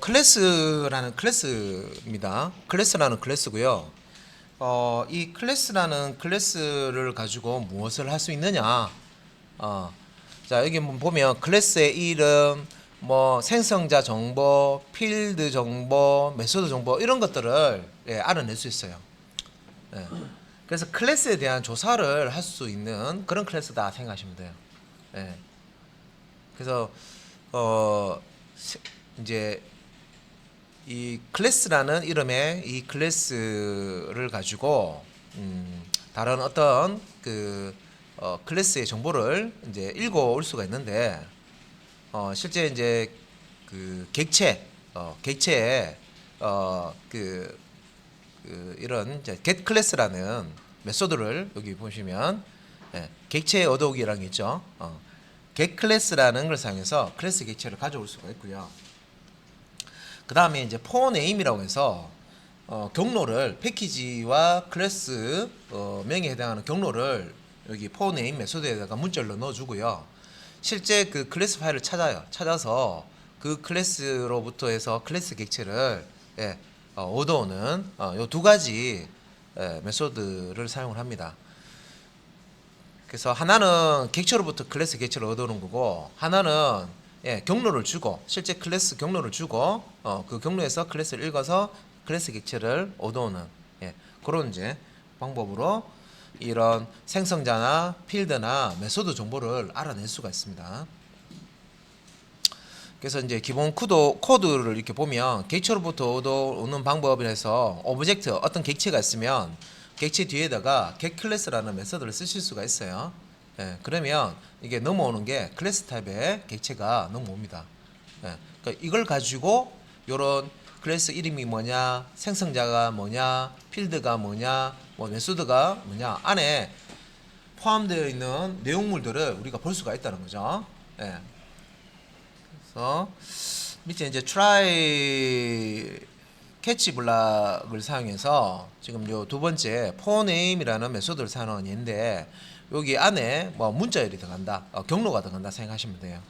클래스라는 클래스입니다. 클래스라는 클래스고요. 이 클래스라는 클래스를 가지고 무엇을 할 수 있느냐? 어, 자, 여기 보면 클래스의 이름, 뭐 생성자 정보, 필드 정보, 메소드 정보 이런 것들을 알아낼 수 있어요. 예. 그래서 클래스에 대한 조사를 할 수 있는 그런 클래스다 생각하시면 돼요. 예. 그래서 어, 이제 이 클래스라는 이름의 이 클래스를 가지고 다른 어떤 클래스의 정보를 이제 읽어올 수가 있는데 실제 이제 객체에 이런 이제 get 클래스라는 메소드를 여기 보시면 객체 얻어오기라는 게 있죠. get 클래스라는 걸 사용해서 클래스 객체를 가져올 수가 있고요. 그 다음에 이제 for name이라고 해서 경로를 패키지와 클래스 명에 해당하는 경로를 여기 for name 메소드에다가 문자로 넣어주고요. 실제 그 클래스 파일을 찾아서 그 클래스로부터 해서 클래스 객체를 얻어오는 요 두 가지 메소드를 사용을 합니다. 그래서 하나는 객체로부터 클래스 객체를 얻어오는 거고, 하나는 경로를 주고, 실제 클래스 경로를 주고 그 경로에서 클래스를 읽어서 클래스 객체를 얻어오는 그런 이제 방법으로 이런 생성자나 필드나 메소드 정보를 알아낼 수가 있습니다. 그래서 이제 기본 코드를 이렇게 보면 객체로부터 얻어오는 방법이라서 오브젝트 어떤 객체가 있으면 객체 뒤에다가 getClass라는 메서드를 쓰실 수가 있어요. 그러면 이게 넘어오는 게 클래스 타입의 객체가 넘어옵니다. 그러니까 이걸 가지고 요런 클래스 이름이 뭐냐, 생성자가 뭐냐, 필드가 뭐냐, 뭐 메소드가 뭐냐 안에 포함되어 있는 내용물들을 우리가 볼 수가 있다는 거죠. 그래서 밑에 이제 try 캐치 블락을 사용해서 지금 요 두 번째 for name이라는 메소드를 사용하는 예인데 여기 안에 뭐 문자열이 들어간다, 경로가 들어간다 생각하시면 돼요.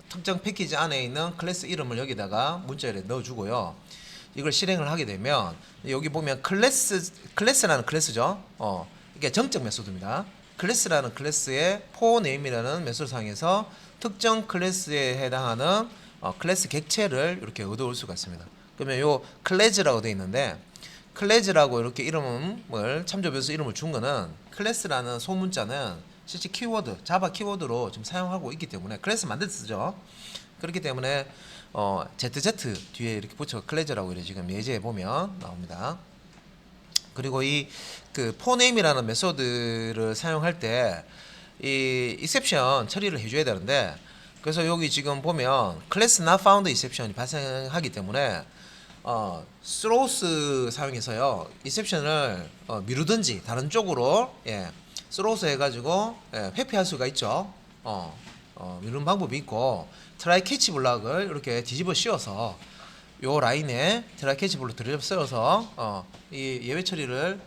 특정 패키지 안에 있는 클래스 이름을 여기다가 문자열에 넣어주고요. 이걸 실행을 하게 되면 여기 보면 클래스라는 클래스죠. 이게 정적 메소드입니다. 클래스라는 클래스의 for name이라는 메소드 사용해서 특정 클래스에 해당하는 클래스 객체를 이렇게 얻어올 수가 있습니다. 그러면 요 클래즈라고 되어 있는데 클래즈라고 이렇게 이름을 참조변수 이름을 준 거는 클래스라는 소문자는 실제 키워드 자바 키워드로 좀 사용하고 있기 때문에 클래스 만들 때 쓰죠. 그렇기 때문에 ZZ 뒤에 이렇게 붙여 클래즈라고 이렇게 지금 예제에 보면 나옵니다. 그리고 이 for name이라는 메소드를 사용할 때 이 exception 처리를 해줘야 되는데, 그래서 여기 지금 보면 class not found exception이 발생하기 때문에 throws 사용해서요 exception을 미루든지 다른 쪽으로 throws 해가지고 회피할 수가 있죠. 미루는 방법이 있고, try catch 블락을 이렇게 뒤집어 씌워서 요 라인에 try catch 블락 뒤집어 씌워서 이 예외 처리를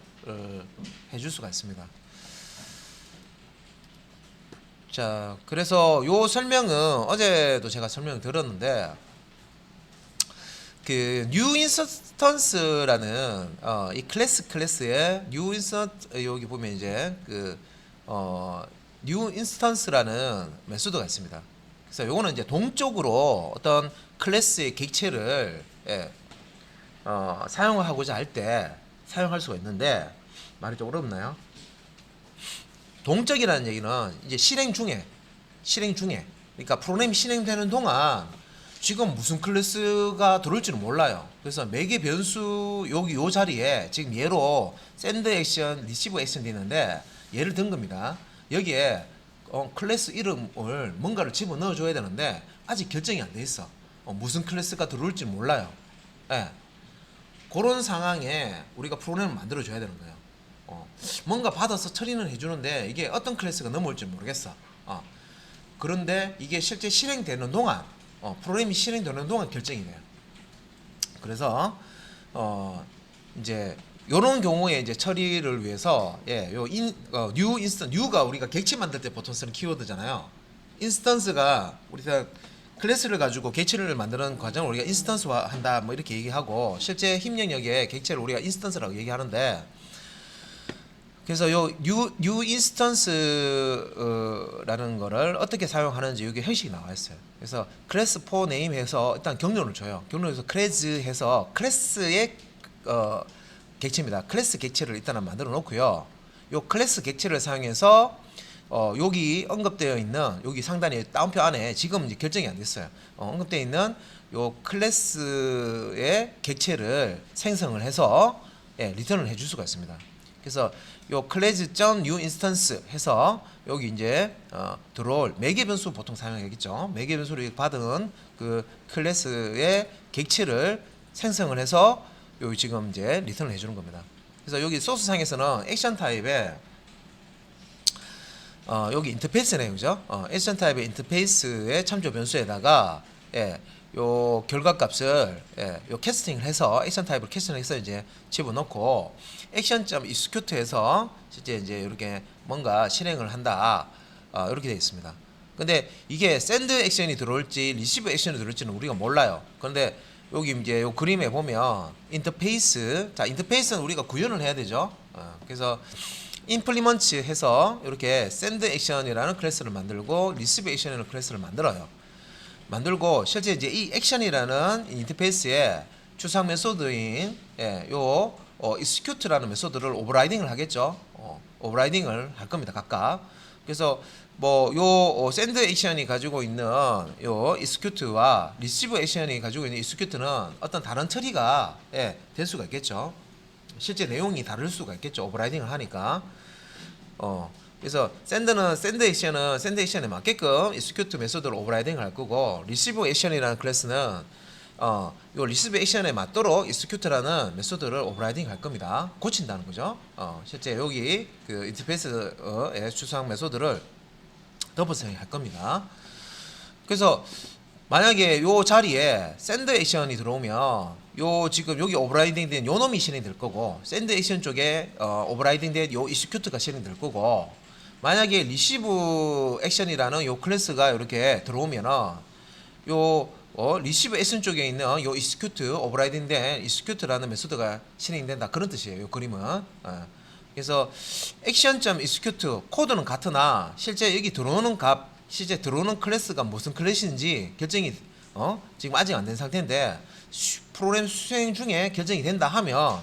해줄 수가 있습니다. 자, 그래서 요 설명은 어제도 제가 설명을 들었는데 그 new instance라는 이 클래스의 new instance 여기 보면 이제 new instance라는 메소드가 있습니다. 그래서 요거는 이제 동적으로 어떤 클래스의 객체를 사용하고자 할 때 사용할 수가 있는데 말이 좀 어렵나요? 동적이라는 얘기는 이제 실행 중에 그러니까 프로그램이 실행되는 동안 지금 무슨 클래스가 들어올지는 몰라요. 그래서 매개 변수 여기 요 자리에 지금 예로 샌드 액션, 리시브 액션이 있는데 예를 든 겁니다. 여기에 클래스 이름을 뭔가를 집어 넣어 줘야 되는데 아직 결정이 안 돼 있어. 무슨 클래스가 들어올지 몰라요. 그런 상황에 우리가 프로그램을 만들어 줘야 되는 거예요. 뭔가 받아서 처리는 해주는데 이게 어떤 클래스가 넘어올지 모르겠어. 그런데 이게 실제 실행되는 동안 프로그램이 실행되는 동안 결정이 돼요. 그래서 이제 요런 경우에 이제 처리를 위해서 new가 우리가 객체 만들 때 보통 쓰는 키워드잖아요. 인스턴스가 우리가 클래스를 가지고 객체를 만드는 과정을 우리가 인스턴스화 한다 뭐 이렇게 얘기하고 실제 힘 영역의 객체를 우리가 인스턴스라고 얘기하는데 그래서 요 new instance라는 거를 어떻게 사용하는지 여기 형식이 나와 있어요. 그래서 클래스 포 네임 해서 일단 경로를 줘요. 경로에서 클래스 해서 클래스의 객체입니다. 클래스 객체를 일단은 만들어 놓고요. 요 클래스 객체를 사용해서 여기 언급되어 있는 여기 상단에 다운표 안에 지금 이제 결정이 안 됐어요. 언급되어 있는 요 클래스의 객체를 생성을 해서 리턴을 해줄 수가 있습니다. 그래서 요 class.new instance 해서 여기 이제 들어올 매개 변수 보통 사용하겠죠. 매개 변수를 받은 그 클래스의 객체를 생성을 해서 요 지금 이제 리턴을 해주는 겁니다. 그래서 여기 소스 상에서는 액션 타입에 여기 인터페이스네요, 그죠? 액션 타입의 인터페이스의 참조 변수에다가 요 결과값을 요 캐스팅을 해서 액션 타입을 캐스팅해서 이제 집어넣고 액션.execute해서 실제 이제 이렇게 뭔가 실행을 한다 이렇게 되어 있습니다. 근데 이게 send 액션이 들어올지 receive 액션이 들어올지는 우리가 몰라요. 그런데 여기 이제 요 그림에 보면 인터페이스, 자 인터페이스는 우리가 구현을 해야 되죠. 그래서 implement 해서 이렇게 send action이라는 클래스를 만들고 receive action이라는 클래스를 만들어요. 만들고 실제 이제 이 액션이라는 인터페이스에 추상 메소드인 요 execute라는 메소드를 오버라이딩을 하겠죠. 오버라이딩을 할 겁니다. 각각. 그래서 뭐 요 send 액션이 가지고 있는 요 execute와 receive 액션이 가지고 있는 execute는 어떤 다른 처리가 될 수가 있겠죠. 실제 내용이 다를 수가 있겠죠. 오버라이딩을 하니까. 그래서 send 액션에 맞게끔 execute 메소드를 오버라이딩을 할 거고 receive 액션이라는 클래스는 요 receive 액션에 맞도록 execute라는 메소드를 오버라이딩 할 겁니다. 고친다는 거죠. 실제 여기 그 인터페이스의 추상 메소드를 더블 사용할 겁니다. 그래서 만약에 요 자리에 send 액션이 들어오면 요 지금 여기 오버라이딩 된 요 놈이 실행될 거고 send 액션 쪽에 오버라이딩 된 요 execute가 실행될 거고 만약에 receive 액션이라는 요 클래스가 이렇게 들어오면은 요 receive 액션 쪽에 있는 요 execute 오버라이딩 된 execute라는 메소드가 실행된다 그런 뜻이에요. 요 그림은. 그래서 action.execute 코드는 같으나 실제 여기 들어오는 값 실제 들어오는 클래스가 무슨 클래스인지 결정이 지금 아직 안 된 상태인데 프로그램 수행 중에 결정이 된다 하면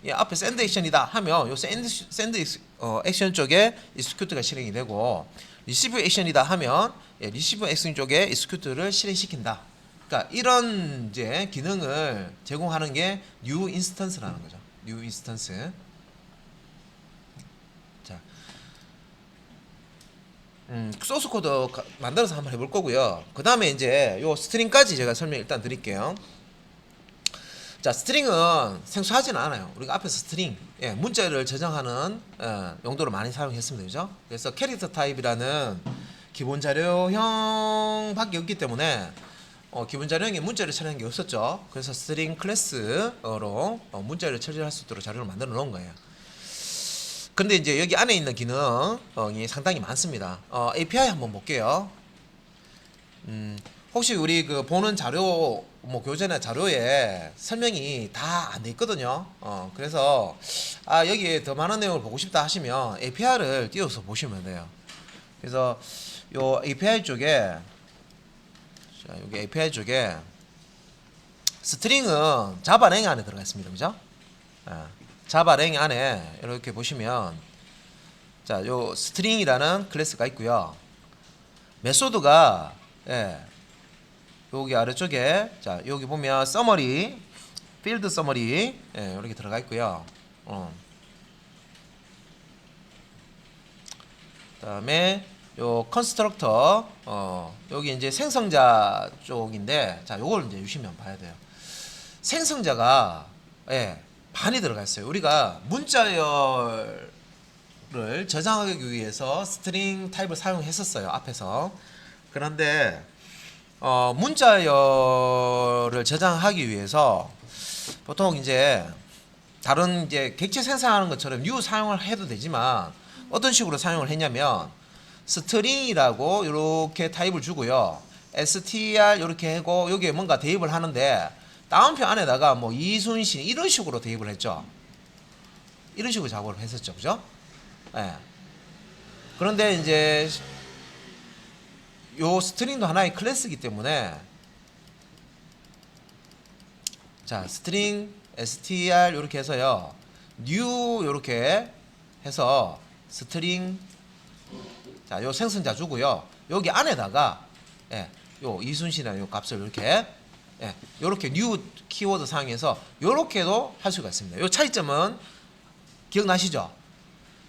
이 앞에 send 액션이다 하면 요 send 액션 쪽에 execute가 실행이 되고 receive 액션이다 하면 receive 액션 쪽에 execute를 실행시킨다. 그러니까 이런 이제 기능을 제공하는 게 new instance라는 거죠. new instance. 자, 소스 코드 만들어서 한번 해볼 거고요. 그 다음에 이제 요 스트링까지 제가 설명 일단 드릴게요. 자, 스트링은 생소하지는 않아요. 우리가 앞에서 스트링, 문자를 저장하는 용도로 많이 사용했습니다. 그죠? 그래서 캐릭터 타입이라는 기본 자료형밖에 없기 때문에 기본 자료형에 문자를 처리하는 게 없었죠. 그래서 스트링 클래스로 문자를 처리할 수 있도록 자료를 만들어 놓은 거예요. 근데 이제 여기 안에 있는 기능이 상당히 많습니다. API 한번 볼게요. 혹시 우리 그 보는 자료 뭐 교재나 자료에 설명이 다 안 돼 있거든요. 그래서 여기에 더 많은 내용을 보고 싶다 하시면 API를 띄워서 보시면 돼요. 그래서 요 API 쪽에 여기 API 쪽에 스트링은 자바랭 안에 들어가 있습니다. 그죠? 자바랭 안에 이렇게 보시면 자, 요 스트링이라는 클래스가 있고요. 메소드가 여기 아래쪽에 자, 여기 보면 서머리, 필드 서머리 이렇게 들어가 있고요. 그다음에 요 컨스트럭터 여기 이제 생성자 쪽인데 자, 요걸 이제 유심히 봐야 돼요. 생성자가 반이 들어가 있어요. 우리가 문자열을 저장하기 위해서 스트링 타입을 사용했었어요. 앞에서. 그런데 문자열을 저장하기 위해서 보통 이제 다른 이제 객체 생성하는 것처럼 new 사용을 해도 되지만 어떤 식으로 사용을 했냐면 스트링이라고 이렇게 타입을 주고요. str 이렇게 하고 여기에 뭔가 대입을 하는데 다운표 안에다가 뭐 이순신 이런 식으로 대입을 했죠. 이런 식으로 작업을 했었죠, 그죠? 예. 그런데 이제 요 스트링도 하나의 클래스이기 때문에 자 스트링 str 이렇게 해서요 new 이렇게 해서 스트링 자 요 생성자 주고요 여기 안에다가 예, 요 이순신이라는 요 값을 이렇게 예, 요렇게 new 키워드 사용해서 요렇게도 할 수가 있습니다. 요 차이점은 기억나시죠?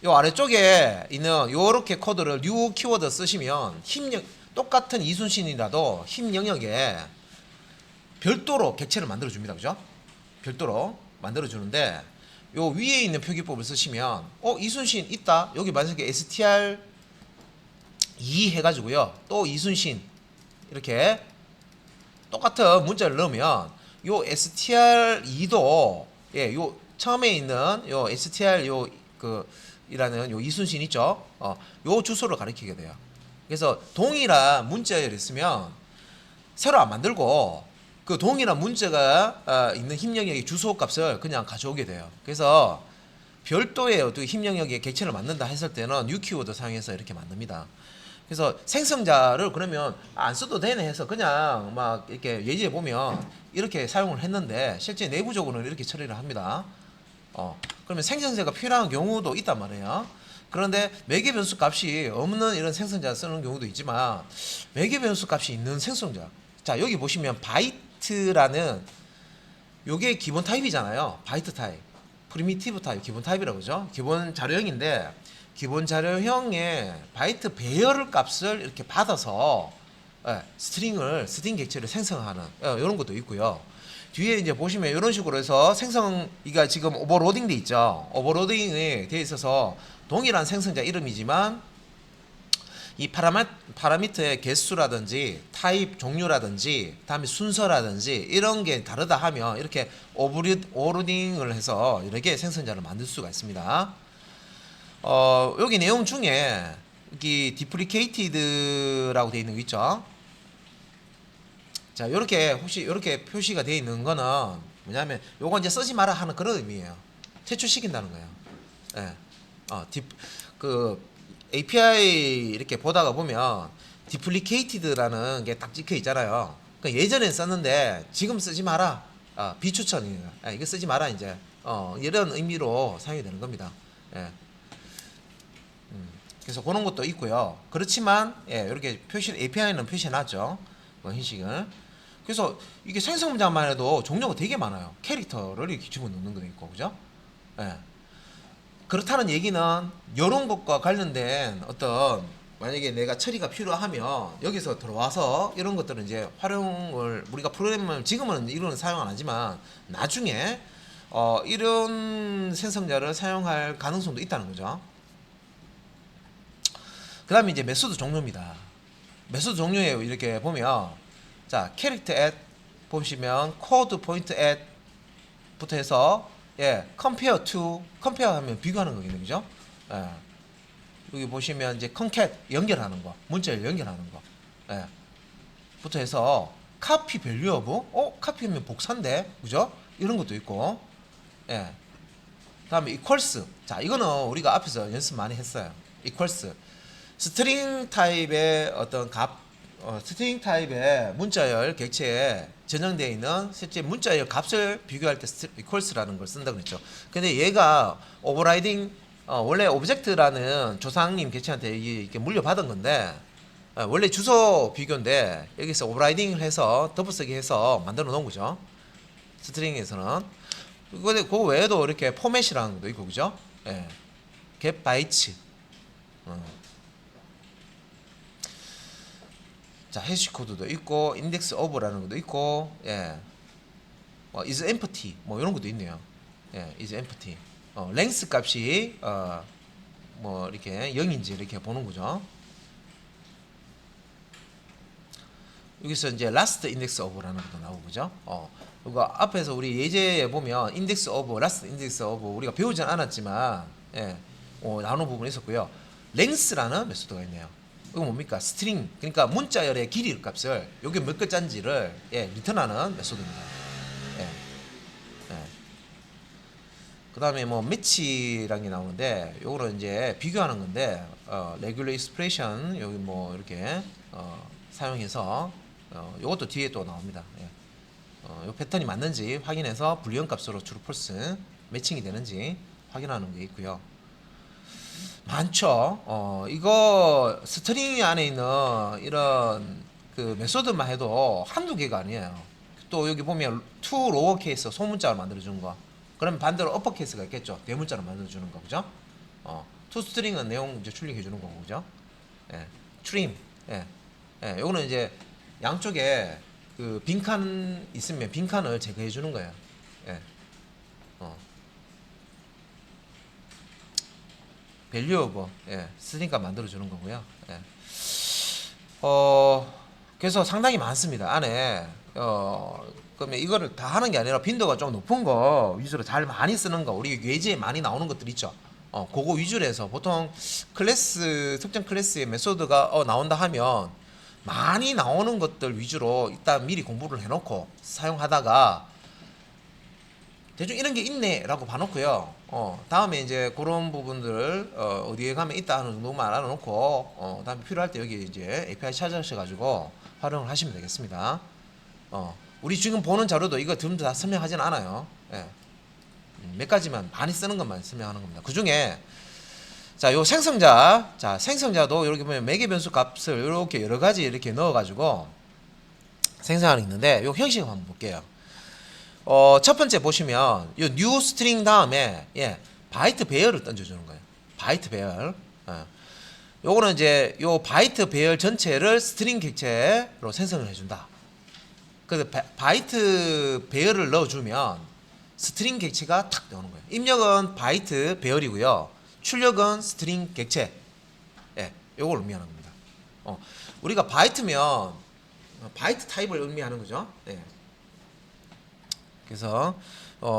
요 아래쪽에 있는 요렇게 코드를 new 키워드 쓰시면 똑같은 이순신이라도 힘 영역에 별도로 객체를 만들어 줍니다. 그죠? 별도로 만들어 주는데 요 위에 있는 표기법을 쓰시면 이순신 있다. 여기 만약에 str 2 해가지고요. 또 이순신 이렇게 똑같은 문자를 넣으면 요 str2도 예, 요 처음에 있는 요 str 이라는 요 이순신 있죠. 요 주소를 가리키게 돼요. 그래서 동일한 문자열이 있으면 새로 안 만들고 그 동일한 문자가 있는 힘 영역의 주소 값을 그냥 가져오게 돼요. 그래서 별도의 어떤 힘 영역의 객체를 만든다 했을 때는 new 키워드 사용해서 이렇게 만듭니다. 그래서 생성자를 그러면 안 써도 되네 해서 그냥 막 이렇게 예제에 보면 이렇게 사용을 했는데 실제 내부적으로는 이렇게 처리를 합니다. 그러면 생성자가 필요한 경우도 있단 말이에요. 그런데 매개 변수 값이 없는 이런 생성자 쓰는 경우도 있지만 매개 변수 값이 있는 생성자. 자, 여기 보시면 바이트라는 요게 기본 타입이잖아요. 바이트 타입. 프리미티브 타입 기본 타입이라고 그러죠. 기본 자료형인데 기본 자료형의 바이트 배열 값을 이렇게 받아서 스트링 객체를 생성하는 이런 것도 있고요. 뒤에 이제 보시면 이런 식으로 해서 이가 지금 오버로딩 돼 있죠. 오버로딩이 돼 있어서 동일한 생성자 이름이지만 이 파라미터의 개수라든지 타입 종류라든지 다음에 순서라든지 이런 게 다르다 하면 이렇게 오버로딩을 해서 여러 개의 생성자를 만들 수가 있습니다. 여기 내용 중에 여기 deprecated라고 되어 있는 거 있죠. 자, 요렇게 혹시 이렇게 표시가 되어 있는 거는 뭐냐면 요거 이제 쓰지 마라 하는 그런 의미예요. 퇴출시킨다는 거예요. 예. 그 API 이렇게 보다가 보면 deprecated라는 게 딱 찍혀 있잖아요. 그 예전에 썼는데 지금 쓰지 마라. 비추천이에요. 이거 쓰지 마라 이제. 이런 의미로 사용이 되는 겁니다. 예. 그래서 그런 것도 있고요. 그렇지만 이렇게 API는 표시해놨죠. 형식을. 그래서 이게 생성자만 해도 종류가 되게 많아요. 캐릭터를 이렇게 집어넣는 것도 있고, 그죠? 예. 그렇다는 얘기는 이런 것과 관련된 어떤 만약에 내가 처리가 필요하면 여기서 들어와서 이런 것들은 이제 활용을 우리가 프로그램을 지금은 이런 사용 안 하지만 나중에 이런 생성자를 사용할 가능성도 있다는 거죠. 그 다음에 이제 메소드 종류입니다. 메소드 종류에 이렇게 보면 자 캐릭터 at 보시면 코드 포인트 at 부터 해서 compare to compare 하면 비교하는 거겠네, 그죠? 여기 보시면 이제 concat 연결하는 거, 문자를 연결하는 거, 부터 해서 copy value of copy하면 복사인데, 그죠? 이런 것도 있고, 다음에 equals. 자, 이거는 우리가 앞에서 연습 많이 했어요. equals. 스트링 타입의 어떤 스트링 타입의 문자열 객체에 전형되어 있는 실제 문자열 값을 비교할 때 equals라는 걸 쓴다고 그랬죠. 근데 얘가 오버라이딩 원래 오브젝트라는 조상님 객체한테 이렇게 물려받은 건데 원래 주소 비교인데 여기서 오버라이딩을 해서 덮어쓰기 해서 만들어 놓은 거죠. 스트링에서는. 근데 그 외에도 이렇게 포맷이라는 것도 있고, 그죠? get bytes. 자, 해시 코드도 있고 index of라는 것도 있고 is empty 뭐 이런 것도 있네요. is empty. length 값이 뭐 이렇게 0인지 이렇게 보는 거죠. 여기서 이제 last index of라는 것도 나오고, 그죠? 그리고 앞에서 우리 예제에 보면 index of, last index of 우리가 배우진 않았지만 나오는 부분이 있었고요. length라는 메소드가 있네요. 이거 뭡니까? 스트링, 그러니까 문자열의 길이 값을 여기 몇 글자인지를 리턴하는 메소드입니다. 예. 예. 그 다음에 뭐 매치라는 게 나오는데 요거는 이제 비교하는 건데 regular expression 여기 뭐 이렇게 사용해서 요것도 뒤에 또 나옵니다. 예. 요 패턴이 맞는지 확인해서 불리한 값으로 true false 매칭이 되는지 확인하는 게 있고요. 많죠. 이거 스트링 안에 있는 이런 그 메소드만 해도 한두 개가 아니에요. 또 여기 보면 to lower case 소문자를 만들어 주는 거. 그러면 반대로 upper case가 있겠죠. 대문자를 만들어 주는 거. 그죠? to string은 내용 이제 출력해 주는 거고. 그죠? 예. trim. 예. 예. 요거는 이제 양쪽에 그 빈칸 있으면 빈칸을 제거해 주는 거예요. 예. 밸류 오버 스트링값 만들어 주는 거고요. 예. 그래서 상당히 많습니다. 안에 그러면 이거를 다 하는 게 아니라 빈도가 좀 높은 거 위주로 잘 많이 쓰는 거 우리 예제에 많이 나오는 것들 있죠. 그거 위주로 해서 보통 클래스 특정 클래스의 메소드가 나온다 하면 많이 나오는 것들 위주로 일단 미리 공부를 해놓고 사용하다가 대충 이런 게 있네라고 봐놓고요. 다음에 이제 그런 부분들 어디에 가면 있다 하는 정도만 알아놓고 다음에 필요할 때 여기 이제 API 찾아오셔가지고 활용을 하시면 되겠습니다. 우리 지금 보는 자료도 이거 전부 다 설명하진 않아요. 예. 몇 가지만 많이 쓰는 것만 설명하는 겁니다. 그 중에 자, 요 생성자, 자 생성자도 이렇게 보면 매개 변수 값을 이렇게 여러 가지 이렇게 넣어가지고 생성하는 게 있는데 요 형식 한번 볼게요. 첫 번째 보시면 요 new string 다음에 바이트 배열을 던져주는 거예요. 바이트 배열. 요거는 이제 요 바이트 배열 전체를 스트링 객체로 생성을 해준다. 그래서 바이트 배열을 넣어주면 스트링 객체가 탁 나오는 거예요. 입력은 바이트 배열이고요. 출력은 스트링 객체. 요걸 의미하는 겁니다. 우리가 바이트면 바이트 타입을 의미하는 거죠. 그래서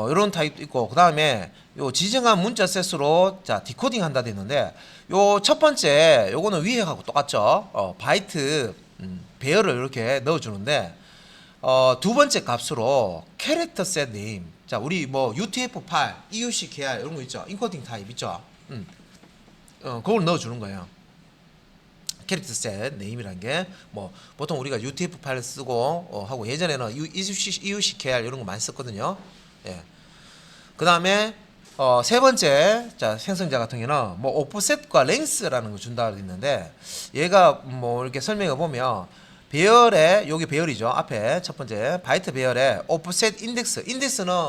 이런 타입도 있고 그 다음에 요 지정한 문자 셋으로 자 디코딩 한다 되는데 요 첫 번째 요거는 위에하고 똑같죠. 바이트 배열을 이렇게 넣어주는데 두 번째 값으로 캐릭터 셋 네임 자 우리 뭐 UTF-8, EUC KR 이런 거 있죠. 인코딩 타입 있죠. 그걸 넣어주는 거예요. 캐릭터 셋 네임이란 게 뭐 보통 우리가 UTF-8을 쓰고 하고 예전에는 EUC KR 이런 거 많이 썼거든요. 그 다음에 세 번째 자 생성자 같은 경우는 뭐 오프셋과 랭스라는 거 준다 그랬는데 얘가 뭐 이렇게 설명해 보면 배열에 여기 배열이죠. 앞에 첫 번째 바이트 배열에 오프셋 인덱스는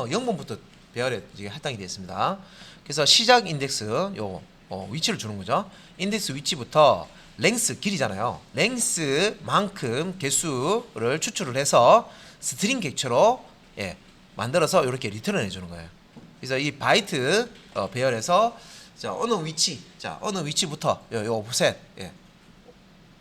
0번부터 배열에 할당이 되어 있습니다. 그래서 시작 인덱스 요 위치를 주는 거죠. 인덱스 위치부터 랭스 길이잖아요. 랭스만큼 개수를 추출을 해서 스트링 객체로 만들어서 이렇게 리턴을 해주는 거예요. 그래서 이 바이트 배열에서 자 어느 위치부터 요 오프셋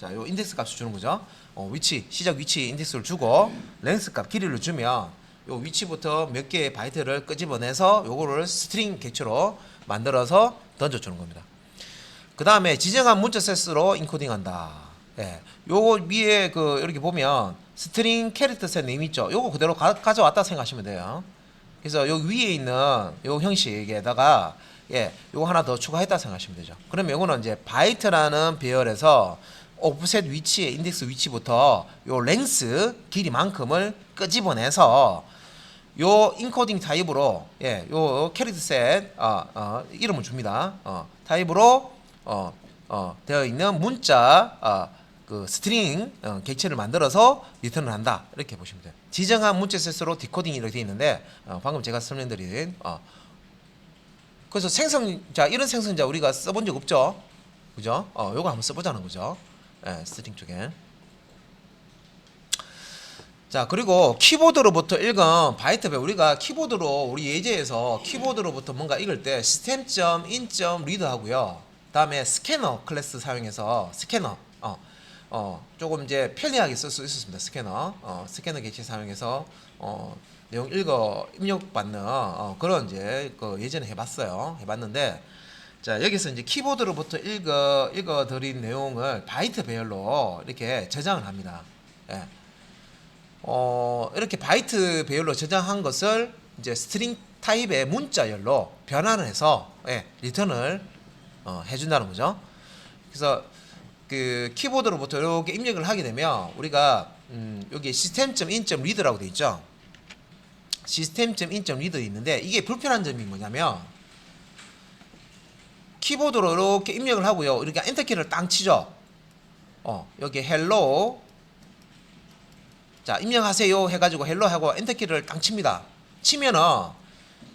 자 요 인덱스 값을 주는 거죠. 위치 시작 위치 인덱스를 주고 랭스 값 길이를 주면 요 위치부터 몇 개의 바이트를 끄집어내서 요거를 스트링 객체로 만들어서 던져주는 겁니다. 그 다음에 지정한 문자 셋으로 인코딩한다. 요거 위에 그 이렇게 보면 스트링 캐릭터 셋 네임 있죠. 요거 그대로 가져왔다 생각하시면 돼요. 그래서 요 위에 있는 요 형식에다가 요거 하나 더 추가했다 생각하시면 되죠. 그러면 요거는 이제 바이트라는 배열에서 오프셋 위치의 인덱스 위치부터 요 랭스 길이만큼을 끄집어내서 요 인코딩 타입으로 요 캐릭터 셋 이름을 줍니다. 타입으로 되어 있는 문자 그 스트링 객체를 만들어서 리턴을 한다 이렇게 보시면 돼요. 지정한 문자 셋으로 디코딩이 이렇게 되어 있는데 방금 제가 설명드린 그래서 생성자 이런 생성자 우리가 써본 적 없죠, 그죠? 요거 한번 써보자는 거죠. 스트링 쪽에. 자 그리고 키보드로부터 읽은 바이트 배 우리가 키보드로 우리 예제에서 키보드로부터 뭔가 읽을 때 stem.in.read 하고요. 다음에 스캐너 클래스 사용해서 스캐너 조금 이제 편리하게 쓸 수 있었습니다. 스캐너 객체 사용해서 내용 입력받는 그런 이제 그 예전에 해봤는데 자, 여기서 이제 키보드로부터 읽어 드린 내용을 바이트 배열로 이렇게 저장을 합니다. 예. 이렇게 바이트 배열로 저장한 것을 이제 스트링 타입의 문자열로 변환을 해서 리턴을 해준다는 거죠. 그래서 그 키보드로부터 이렇게 입력을 하게 되면 우리가 여기 system.in.read라고 돼 있죠. system.in.read 있는데 이게 불편한 점이 뭐냐면 키보드로 이렇게 입력을 하고요. 이렇게 엔터키를 땅 치죠. 여기 hello 자 입력하세요 해가지고 hello 하고 엔터키를 땅 칩니다. 치면은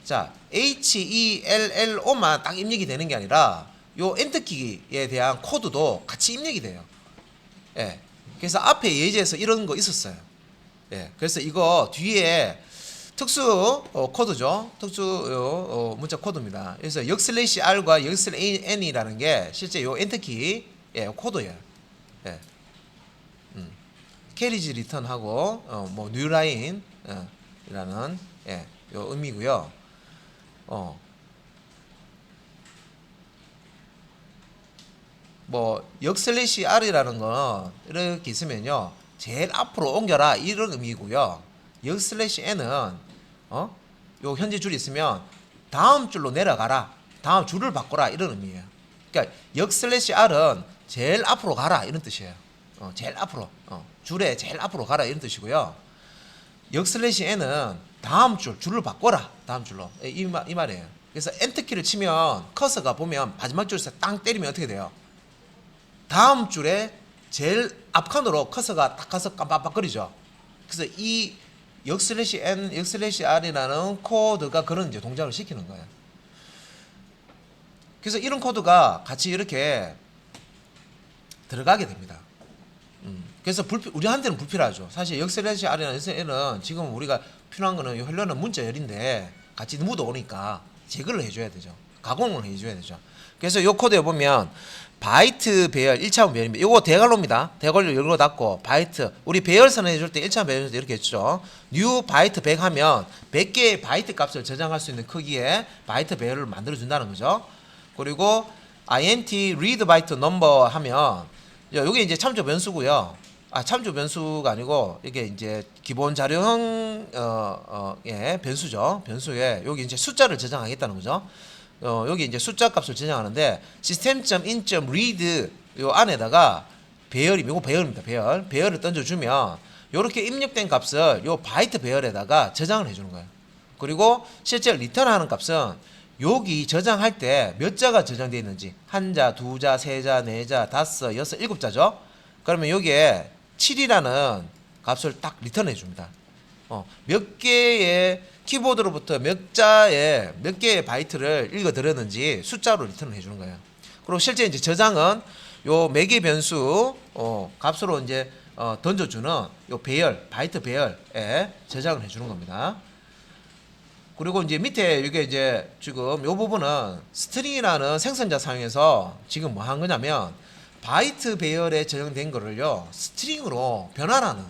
자 HELLO만 딱 입력이 되는 게 아니라 요 엔터키에 대한 코드도 같이 입력이 돼요. 예. 그래서 앞에 예제에서 이런 거 있었어요. 예. 그래서 이거 뒤에 특수 코드죠. 특수 문자 코드입니다. 그래서 역/r과 역/n이라는 게 실제 요 엔터키 코드예요. 예. 캐리지 리턴하고 뭐 뉴라인 이라는 요 의미고요. 뭐 역/r이라는 건 이렇게 있으면요. 제일 앞으로 옮겨라 이런 의미고요. 역/n은 요 현재 줄이 있으면 다음 줄로 내려가라. 다음 줄을 바꿔라 이런 의미예요. 그러니까 역/r은 제일 앞으로 가라 이런 뜻이에요. 제일 앞으로 줄에 제일 앞으로 가라 이런 뜻이고요. 역/n은 다음 줄을 바꿔라 다음 줄로 이 말이에요. 그래서 엔터키를 치면 커서가 보면 마지막 줄에서 땅 때리면 어떻게 돼요? 다음 줄에 제일 앞칸으로 커서가 딱 가서 깜빡거리죠. 그래서 이 역/n, 역/r이라는 코드가 그런 이제 동작을 시키는 거예요. 그래서 이런 코드가 같이 이렇게 들어가게 됩니다. 그래서 우리한테는 불필요하죠. 사실 역/r이나 역/n은 지금 우리가 필요한 거는 이 헬로는 문자열인데 같이 묻어오니까 제거를 해줘야 되죠. 가공을 해줘야 되죠. 그래서 이 코드에 보면 바이트 배열 1차원 배열입니다. 이거 대괄호입니다. 대괄호 열고 닫고 바이트 우리 배열선 해줄 때 1차원 배열에서 이렇게 했죠. 뉴 바이트 100 하면 100개의 바이트 값을 저장할 수 있는 크기의 바이트 배열을 만들어 준다는 거죠. 그리고 int read byte number 하면 이게 이제 참조 변수고요. 참조 변수가 아니고 이게 이제 기본 자료형 변수죠. 변수에 여기 이제 숫자를 저장하겠다는 거죠. 여기 이제 숫자 값을 저장하는데 system.in.read 요 안에다가 이거 배열입니다. 배열을 던져주면 이렇게 입력된 값을 요 바이트 배열에다가 저장을 해주는 거예요. 그리고 실제 리턴하는 값은 여기 저장할 때 몇 자가 저장되어 있는지 한 자, 두 자, 세 자, 네 자, 다섯, 여섯, 일곱 자죠. 그러면 여기에 7이라는 값을 딱 리턴해 줍니다. 몇 개의 키보드로부터 몇 개의 바이트를 읽어 들었는지 숫자로 리턴을 해주는 거예요. 그리고 실제 이제 저장은 요 매개 변수 값으로 이제 던져주는 요 배열, 바이트 배열에 저장을 해주는 겁니다. 그리고 이제 밑에 이게 이제 지금 요 부분은 스트링이라는 생성자 사용해서 지금 뭐 한 거냐면 바이트 배열에 저장된 거를요 스트링으로 변환하는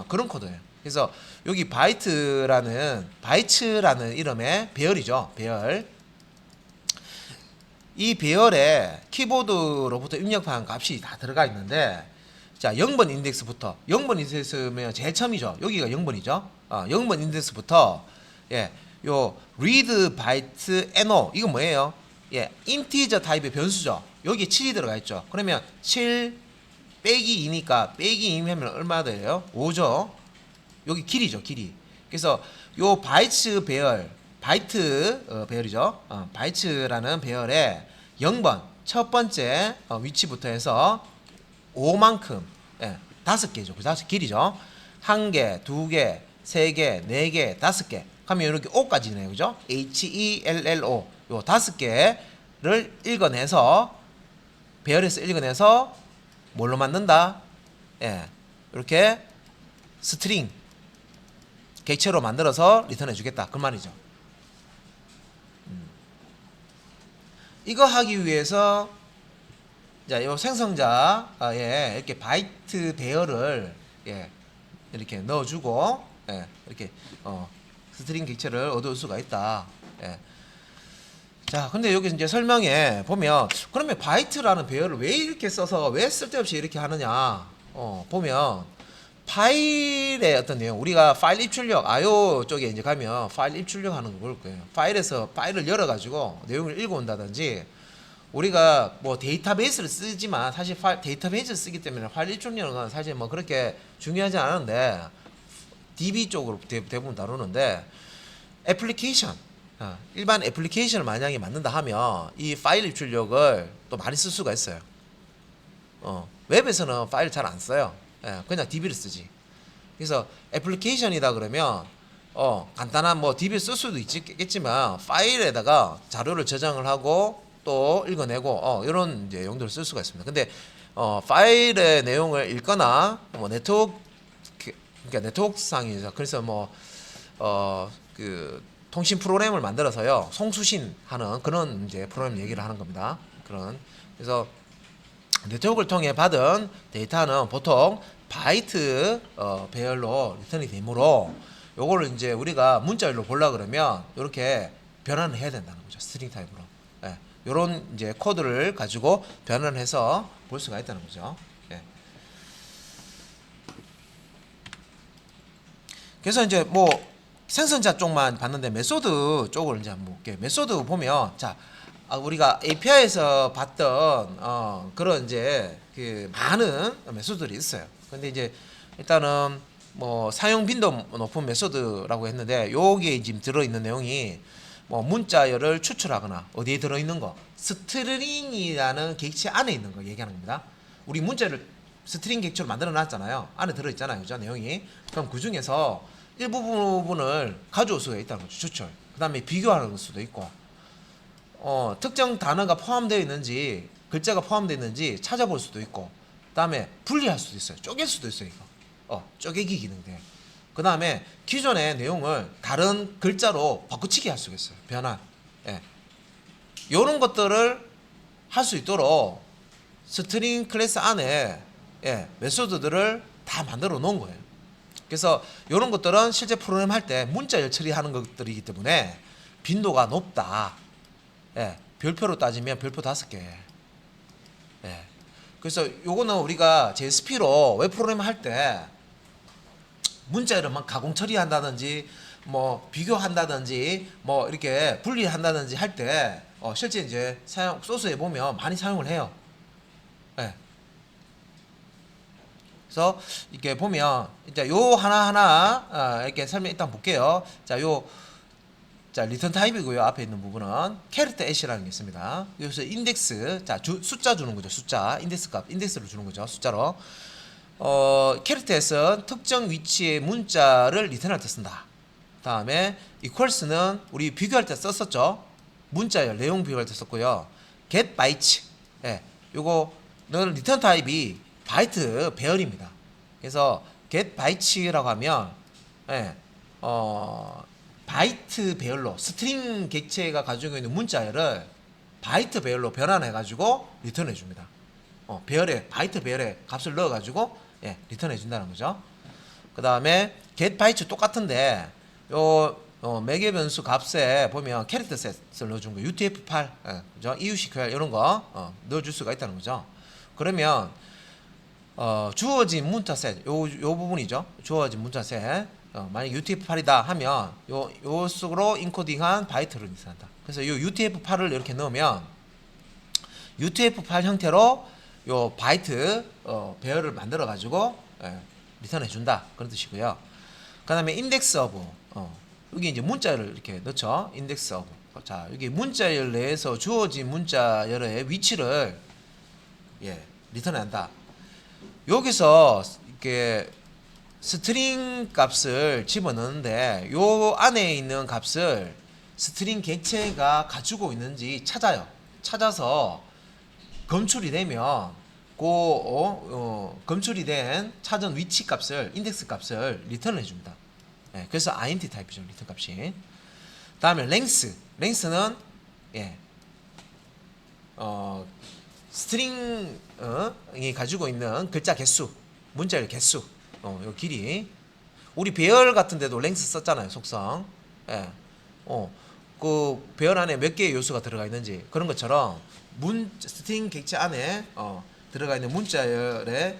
그런 코드예요. 그래서 여기 바이츠라는 이름의 배열이죠. 배열. 이 배열에 키보드로부터 입력한 값이 다 들어가 있는데 자 0번 인덱스부터 0번 인덱스면 제일 처음이죠. 여기가 0번이죠. 0번 인덱스부터 요 read byte no 이건 뭐예요? 인티저 타입의 변수죠. 여기 7이 들어가 있죠. 그러면 7 빼기 2니까 빼기 2하면 얼마 돼요? 5죠. 여기 길이죠, 길이. 그래서 요 바이트 배열, 배열이죠. 바이트라는 배열에 0번 첫 번째 위치부터 해서 5만큼 5개죠. 그 5 길이죠. 1개, 2개, 3개, 4개, 5개. 하면 이렇게 5까지네요. 그죠? HELLO 요 5개를 읽어내서 배열에서 읽어내서 뭘로 만든다? 이렇게 스트링 객체로 만들어서 리턴해 주겠다. 그 말이죠. 이거 하기 위해서 자, 요 생성자에 이렇게 바이트 배열을 이렇게 넣어주고 이렇게 스트링 객체를 얻을 수가 있다. 자, 근데 여기 이제 설명에 보면 그러면 바이트라는 배열을 왜 이렇게 써서 왜 쓸데없이 이렇게 하느냐? 보면 파일의 어떤 내용, 우리가 파일 입출력 IO 쪽에 이제 가면 파일 입출력 하는 거 볼 거예요. 파일에서 파일을 열어 가지고 내용을 읽어 온다든지, 우리가 뭐 데이터베이스를 쓰지만 사실 데이터베이스를 쓰기 때문에 파일 입출력은 사실 뭐 그렇게 중요하지 않은데 DB 쪽으로 대부분 다루는데, 애플리케이션, 일반 애플리케이션을 만약에 만든다 하면 이 파일 입출력을 또 많이 쓸 수가 있어요. 웹에서는 파일 잘 안 써요. 그냥 DB를 쓰지. 그래서 애플리케이션이다 그러면 간단한 뭐 DB를 쓸 수도 있겠지만 파일에다가 자료를 저장을 하고 또 읽어내고 이런 이제 용도를 쓸 수가 있습니다. 근데 파일의 내용을 읽거나 뭐 네트워크, 그러니까 네트워크상이죠. 그래서 뭐 그 통신 프로그램을 만들어서요 송수신하는 그런 이제 프로그램 얘기를 하는 겁니다. 그래서 네트워크를 통해 받은 데이터는 보통 바이트 배열로 리턴이 되므로 요거를 이제 우리가 문자열로 보려 그러면 이렇게 변환을 해야 된다는 거죠. 스트링 타입으로. 요런 이제 코드를 가지고 변환을 해서 볼 수가 있다는 거죠. 그래서 이제 뭐 생성자 쪽만 봤는데 메소드 쪽을 이제 한번 볼게요. 메소드 보면 자, 우리가 API에서 봤던 그런 이제 그 많은 메소드들이 있어요. 근데 이제 일단은 뭐 사용 빈도 높은 메소드라고 했는데, 여기에 지금 들어 있는 내용이 뭐 문자열을 추출하거나 어디에 들어 있는 거, 스트링이라는 객체 안에 있는 거 얘기하는 겁니다. 우리 문자를 스트링 객체로 만들어 놨잖아요. 안에 들어 있잖아요. 그죠? 내용이. 그럼 그 중에서 일부분을 가져올 수가 있다는 거죠. 추출. 그다음에 비교하는 수도 있고, 특정 단어가 포함되어 있는지, 글자가 포함되어 있는지 찾아볼 수도 있고, 그다음에 분리할 수도 있어요. 쪼갤 수도 있어요. 이거 쪼개기 기능들. 그다음에 기존의 내용을 다른 글자로 바꾸치기 할 수가 있어요. 변환. 이런 것들을 할 수 있도록 스트링 클래스 안에 메소드들을 다 만들어 놓은 거예요. 그래서 이런 것들은 실제 프로그램 할 때 문자열 처리하는 것들이기 때문에 빈도가 높다. 별표로 따지면 별표 5개. 그래서 요거는 우리가 JSP로 웹 프로그램 할 때 문자열을 막 가공 처리한다든지 뭐 비교한다든지 뭐 이렇게 분리한다든지 할 때 실제 이제 사용 소스에 보면 많이 사용을 해요. 그래서 이렇게 보면 이제 요 하나하나 이렇게 설명 일단 볼게요. 자, 리턴 타입이고요. 앞에 있는 부분은 캐릭터 애시라는 게 있습니다. 여기서 인덱스, 자, 숫자 주는 거죠. 숫자, 인덱스 값, 인덱스를 주는 거죠. 숫자로. 캐릭터에서 특정 위치의 문자를 리턴할 때 쓴다. 다음에 equals는 우리 비교할 때 썼었죠. 문자열 내용 비교할 때 썼고요. get bytes, 요거는 리턴 타입이 바이트 배열입니다. 그래서 get bytes라고 하면 바이트 배열로 스트링 객체가 가지고 있는 문자열을 바이트 배열로 변환해 가지고 리턴해 줍니다. 배열에 바이트 배열에 값을 넣어 가지고 리턴해 준다는 거죠. 그다음에 get bytes 똑같은데 요 매개 변수 값에 보면 캐릭터 셋을 넣어 준 거, UTF-8, 그죠? EUCQL 이런 거 넣어 줄 수가 있다는 거죠. 그러면 주어진 문자 셋, 요 부분이죠. 주어진 문자 셋. 만약 UTF-8이다 하면 요 속으로 인코딩한 바이트를 리턴한다. 그래서 요 UTF-8을 이렇게 넣으면 UTF-8 형태로 요 바이트 배열을 만들어 가지고 리턴해 준다. 그런 뜻이고요. 그다음에 인덱스 오브, 여기 이제 문자열을 이렇게 넣죠. 인덱스 오브. 자, 여기 문자열 내에서 주어진 문자열의 위치를 리턴한다. 여기서 이렇게 스트링 값을 집어넣는데 요 안에 있는 값을 스트링 객체가 가지고 있는지 찾아서 검출이 되면 검출이 된 찾은 위치 값을, 인덱스 값을 리턴을 해줍니다. 그래서 int 타입이죠. 리턴 값이. 다음에 랭스는 스트링이 가지고 있는 글자 개수, 문자열 개수, 요 길이. 우리 배열 같은 데도 랭스 썼잖아요. 속성. 그 배열 안에 몇 개의 요소가 들어가 있는지 그런 것처럼 스트링 객체 안에 들어가 있는 문자열의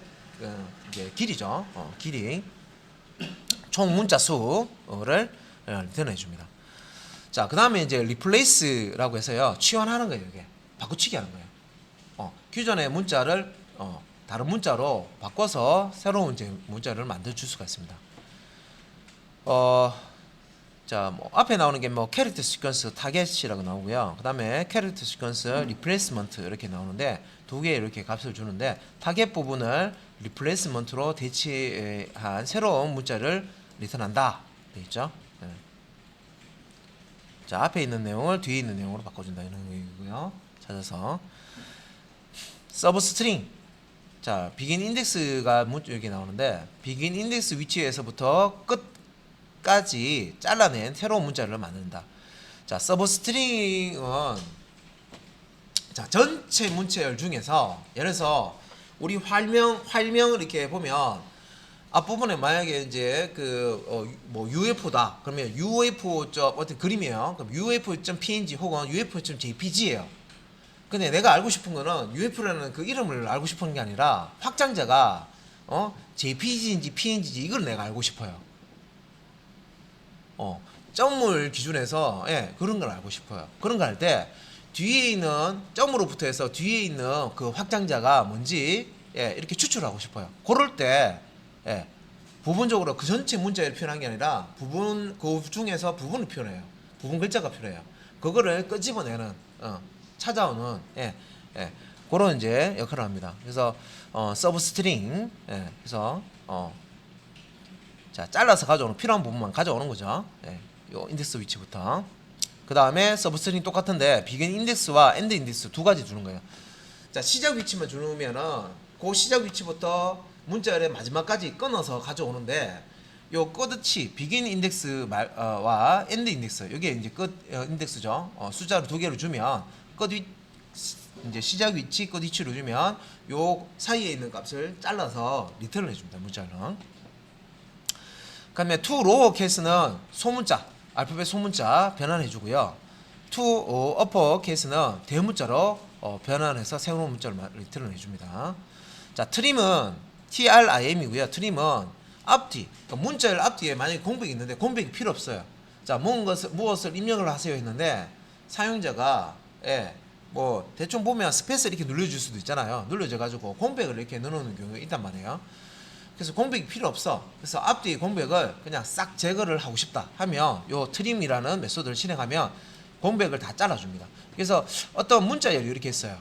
이제 길이죠. 길이 총 문자 수를 리턴해 줍니다. 자, 그다음에 이제 replace라고 해서요. 치환하는 거예요. 이게 바꾸치기 하는 거예요. 기존의 문자를 다른 문자로 바꿔서 새로운 문자를 만들어 줄 수가 있습니다. 자, 뭐 앞에 나오는 게 뭐 캐릭터 시퀀스 타겟이라고 나오고요. 그다음에 캐릭터 시퀀스 리플레이스먼트 이렇게 나오는데 두 개 이렇게 값을 주는데 타겟 부분을 리플레이스먼트로 대체한 새로운 문자를 리턴한다. 돼 있죠? 네. 자, 앞에 있는 내용을 뒤에 있는 내용으로 바꿔준다 이런 얘기고요. 찾아서 서브 스트링. 자, 비긴 인덱스가 여기 나오는데 비긴 인덱스 위치에서부터 끝까지 잘라낸 새로운 문자를 만든다. 자, 서브 스트링은 자, 전체 문자열 중에서 예를 들어서 우리 활명을 이렇게 보면 앞부분에 만약에 이제 뭐 UFO다 그러면 UFO 어떤 그림이에요. 그럼 UFO.png 혹은 UFO.jpg예요. 근데 내가 알고 싶은 거는 UFO라는 그 이름을 알고 싶은 게 아니라 확장자가 JPG인지 PNG인지 이걸 내가 알고 싶어요. 점을 기준해서 그런 걸 알고 싶어요. 그런 거 할 때 뒤에 있는 점으로부터 해서 뒤에 있는 그 확장자가 뭔지 이렇게 추출하고 싶어요. 그럴 때 부분적으로 그 전체 문자를 표현한 게 아니라 그 중에서 부분을 표현해요. 부분 글자가 필요해요. 그거를 끄집어내는 찾아오는 그런 이제 역할을 합니다. 그래서 서브 스트링 그래서 자, 잘라서 가져오는 필요한 부분만 가져오는 거죠. 요 인덱스 위치부터. 그 다음에 서브 스트링 똑같은데 비긴 인덱스와 엔드 인덱스 두 가지 주는 거예요. 자, 시작 위치만 주면은 그 시작 위치부터 문자열의 마지막까지 끊어서 가져오는데 요 끝이 비긴 인덱스와 엔드 인덱스 이게 이제 끝 인덱스죠. 숫자를 두 개를 주면 이제 시작 위치 끝 위치로 주면 요 사이에 있는 값을 잘라서 리턴을 해줍니다. 문자는. 그다음에 to lower case는 소문자 알파벳 소문자 변환해주고요. to upper case는 대문자로 변환해서 새로운 문자를 리턴을 해줍니다. 자, 트림은 TRIM이고요. 트림은 앞뒤, 그러니까 문자열 앞뒤에 만약에 공백이 있는데 공백이 필요 없어요. 자, 무엇을 입력을 하세요 했는데 사용자가 뭐 대충 보면 스페이스 이렇게 눌러줄 수도 있잖아요. 눌러져 가지고 공백을 이렇게 넣어놓는 경우가 있단 말이에요. 그래서 공백이 필요 없어. 그래서 앞뒤 공백을 그냥 싹 제거를 하고 싶다 하면 요 트림이라는 메소드를 실행하면 공백을 다 잘라줍니다. 그래서 어떤 문자열이 이렇게 있어요.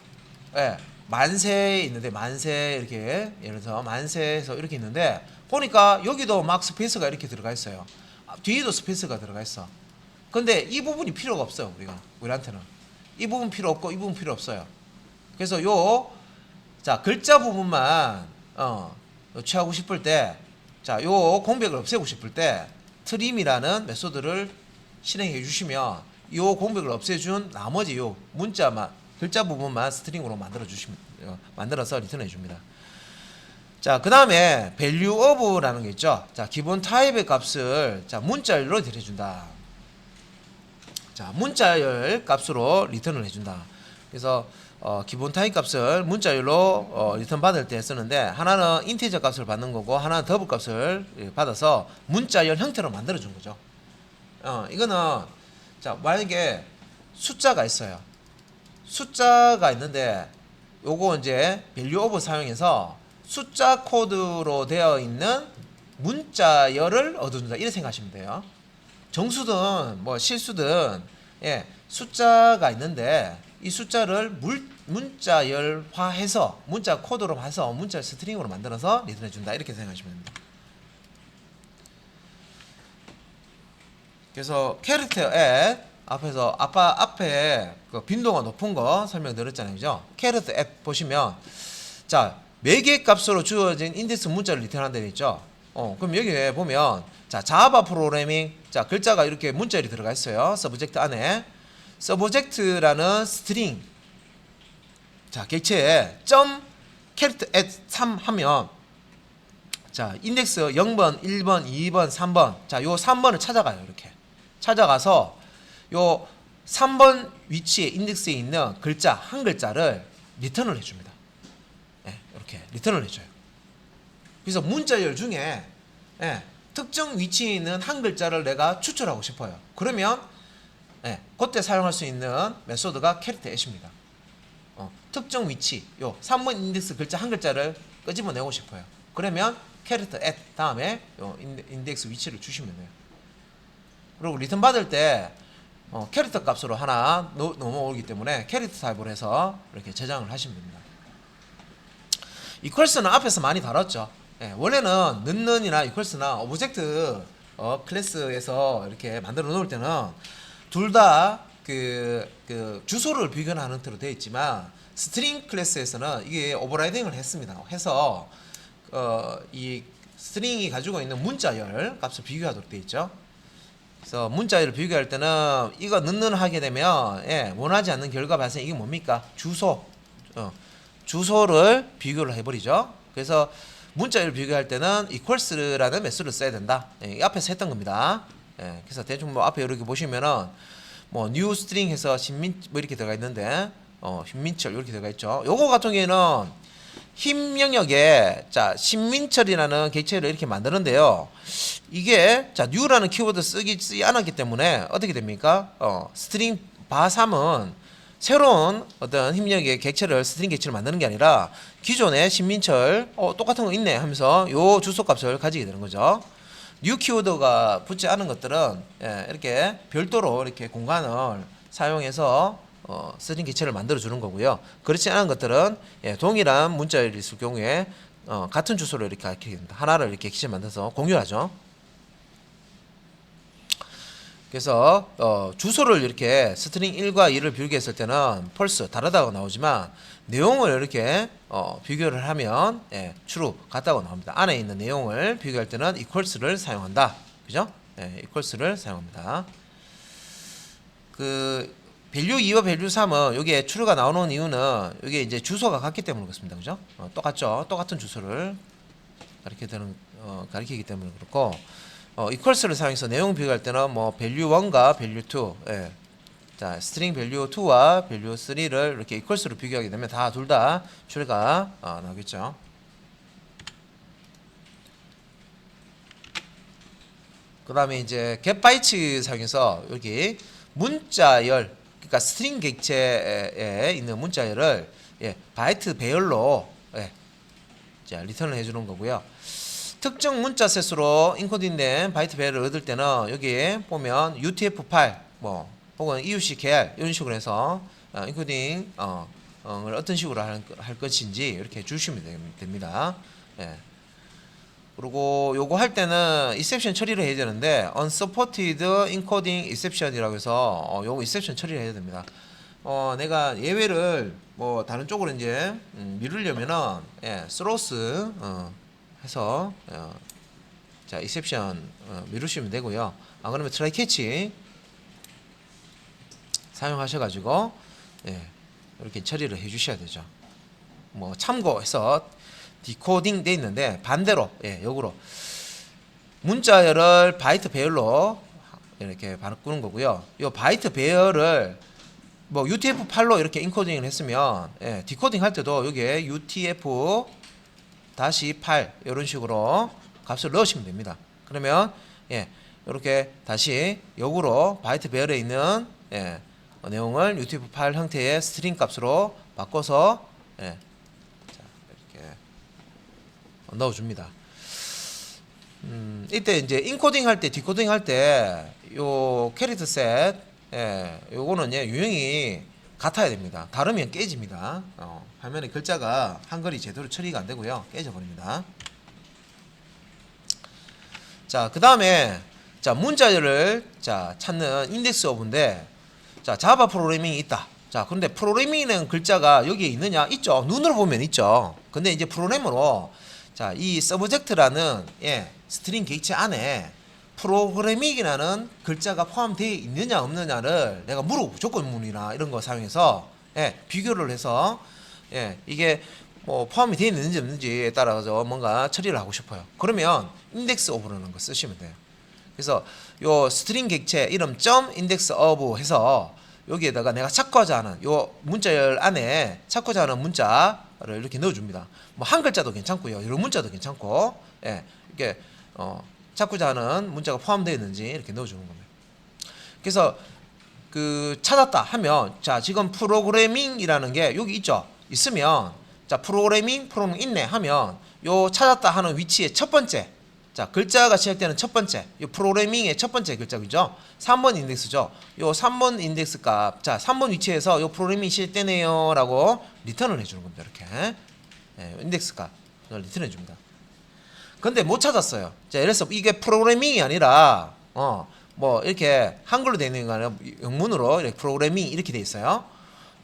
만세 있는데 만세 이렇게 예를 들어서 만세에서 이렇게 있는데 보니까 여기도 막 스페이스가 이렇게 들어가 있어요. 뒤에도 스페이스가 들어가 있어. 근데 이 부분이 필요가 없어요. 우리한테는 이 부분 필요 없고 이 부분 필요 없어요. 그래서 자, 글자 부분만 취하고 싶을 때, 자, 요 공백을 없애고 싶을 때 트림이라는 메소드를 실행해 주시면 요 공백을 없애준 나머지 요 문자만 글자 부분만 스트링으로 만들어서 리턴해 줍니다. 자, 그 다음에 value of라는 게 있죠. 자, 기본 타입의 값을 자, 문자열로 들여준다. 자, 문자열 값으로 리턴을 해준다. 그래서 기본 타입 값을 문자열로 리턴 받을 때 쓰는데 하나는 인티저 값을 받는 거고 하나는 더블 값을 받아서 문자열 형태로 만들어 준 거죠. 이거는 자, 만약에 숫자가 있어요. 숫자가 있는데 요거 이제 value of 사용해서 숫자 코드로 되어 있는 문자열을 얻어준다. 이렇게 생각하시면 돼요. 정수든 뭐 실수든 숫자가 있는데 이 숫자를 문자열화해서 문자 코드로 해서 문자 스트링으로 만들어서 리턴해 준다. 이렇게 생각하시면 됩니다. 그래서 캐릭터 at 앞에서 앞에 그 빈도가 높은 거 설명드렸잖아요. 그죠? 캐릭터 at 보시면 자, 매개 값으로 주어진 인덱스 문자를 리턴한다 했죠. 그럼 여기에 보면 자, 자바 프로그래밍 자, 글자가 이렇게 문자열이 들어가 있어요. 서브젝트 안에 서브젝트라는 스트링 자, 객체에 캐릭터 at 3 하면 자, 인덱스 0번, 1번, 2번, 3번 자, 요 3번을 찾아가요. 이렇게 찾아가서 요 3번 위치에 인덱스에 있는 글자 한 글자를 리턴을 해줍니다. 예, 이렇게 리턴을 해줘요. 그래서 문자열 중에 예, 특정 위치에 있는 한 글자를 내가 추출하고 싶어요. 그러면 예, 그때 사용할 수 있는 메소드가 캐릭터 앳입니다. 특정 위치, 요 3번 인덱스 글자 한 글자를 끄집어내고 싶어요. 그러면 캐릭터 앳 다음에 요 인덱스 위치를 주시면 돼요. 그리고 리턴 받을 때 캐릭터 값으로 하나 넘어오기 때문에 캐릭터 타입으로 해서 이렇게 저장을 하시면 됩니다. 이퀄스는 앞에서 많이 다뤘죠. 예, 원래는 는이나 이퀄스나 오브젝트 클래스에서 이렇게 만들어 놓을 때는 둘 다 그 주소를 비교하는 형태로 되어 있지만 스트링 클래스에서는 이게 오버라이딩을 했습니다. 해서 이 스트링이 가지고 있는 문자열 값을 비교하도록 되어 있죠. 그래서 문자열을 비교할 때는 이거 는는 하게 되면 예, 원하지 않는 결과 발생. 이게 뭡니까? 주소를 비교를 해버리죠. 그래서 문자열을 비교할 때는 equals라는 메소드를 써야 된다. 예, 앞에서 했던 겁니다. 예, 그래서 대충 뭐 앞에 이렇게 보시면은 뭐 new string 해서 신민 뭐 이렇게 들어가 있는데 신민철 이렇게 들어가 있죠. 요거 같은 경우에는 힘 영역에 자 신민철이라는 객체를 이렇게 만드는데요. 이게 자 new라는 키워드 쓰지 않았기 때문에 어떻게 됩니까? 스트링 바3은 새로운 어떤 힘력의 객체를 스트링 객체를 만드는 게 아니라 기존의 신민철 똑같은 거 있네 하면서 요 주소 값을 가지게 되는 거죠. new 키워드가 붙지 않은 것들은 예, 이렇게 별도로 이렇게 공간을 사용해서 스트링 객체를 만들어 주는 거고요. 그렇지 않은 것들은 예, 동일한 문자열이 있을 경우에 같은 주소를 이렇게 갖게 됩니다. 하나를 이렇게 객체 만들어서 공유하죠. 그래서 주소를 이렇게 스트링 1과 2를 비교했을 때는 펄스 다르다고 나오지만 내용을 이렇게 비교를 하면 예, true 같다고 나옵니다. 안에 있는 내용을 비교할 때는 equals를 사용한다. 그죠? 예, equals를 사용합니다. 그 value 2와 value 3은 여기에 true가 나오는 이유는 이게 이제 주소가 같기 때문에 그렇습니다. 그죠? 똑같죠? 똑같은 주소를 가리키기 때문에 그렇고 equals를 사용해서 내용 비교할 때는 뭐 value 1과 value 2 예. 자, string value 2와 value 3를 이렇게 equals로 비교하게 되면 둘 다 true가 나오겠죠. 그 다음에 이제 getBytes 사용해서 여기 문자열 그러니까 스트링 객체에 있는 문자열을 예, 바이트 배열로 예, 자, 리턴을 해주는 거고요. 특정 문자 셋으로 인코딩된 바이트 배열을 얻을 때는 여기 보면 UTF-8 뭐 혹은 EUC 계열 이런 식으로 해서 인코딩을 어떤 식으로 할 것인지 이렇게 주시면 됩니다. 예. 그리고 요거 할 때는 exception 처리를 해야 되는데 unsupported encoding exception이라고 해서 요거 exception 처리를 해야 됩니다. 내가 예외를 뭐 다른 쪽으로 이제 미루려면은 예, throws 해서 자 exception 미루시면 되고요. 안 그러면 try catch 사용하셔가지고 예, 이렇게 처리를 해주셔야 되죠. 뭐 참고해서 디코딩 돼 있는데 반대로 예, 역으로 문자열을 바이트 배열로 이렇게 바꾸는 거고요. 이 바이트 배열을 뭐 UTF-8로 이렇게 인코딩을 했으면 예, 디코딩 할 때도 여기에 UTF-8 이런 식으로 값을 넣으시면 됩니다. 그러면 예, 이렇게 다시 역으로 바이트 배열에 있는 예, 내용을 UTF-8 형태의 스트링 값으로 바꿔서 예, 넣어줍니다. 이때 이제 인코딩 할 때, 디코딩 할 때, 요 캐릭터 셋, 예, 요거는 예, 유형이 같아야 됩니다. 다르면 깨집니다. 화면에 글자가 한글이 제대로 처리가 안 되고요. 깨져버립니다. 자, 그 다음에, 자, 문자열을, 자, 찾는 인덱스 오브인데, 자, 자바 프로그래밍이 있다. 자, 그런데 프로그래밍이라는 글자가 여기에 있느냐? 있죠. 눈으로 보면 있죠. 근데 이제 프로그램으로 자, 이 서브젝트라는 예, 스트링 객체 안에 프로그래밍이라는 글자가 포함되어 있느냐 없느냐를 내가 물어보고 조건문이나 이런 거 사용해서 예, 비교를 해서 예, 이게 뭐 포함이 되어 있는지 없는지에 따라서 뭔가 처리를 하고 싶어요. 그러면 인덱스 오브라는 거 쓰시면 돼요. 그래서 요 스트링 객체 이름 점 인덱스 오브 해서 여기에다가 내가 찾고자 하는 요 문자열 안에 찾고자 하는 문자를 이렇게 넣어줍니다. 뭐 한 글자도 괜찮고요, 여러 문자도 괜찮고, 예, 이렇게 찾고자 하는 문자가 포함되어 있는지 이렇게 넣어주는 겁니다. 그래서 그 찾았다 하면, 자 지금 프로그래밍이라는 게 여기 있죠. 있으면, 자 프로그래밍 있네 하면 요 찾았다 하는 위치의 첫 번째, 자 글자가 시작되는 첫 번째, 이 프로그래밍의 첫 번째 글자죠. 3번 인덱스죠. 요 3번 인덱스 값, 자 3번 위치에서 요 프로그래밍이 시작되네요 라고 리턴을 해주는 겁니다. 이렇게, 예, 인덱스 값을 리턴해 줍니다. 근데 못 찾았어요. 자 예를 들어서 이게 프로그래밍이 아니라 뭐 이렇게 한글로 되어 있는 거 아니라 영문으로 이렇게 프로그래밍 이렇게 돼 있어요.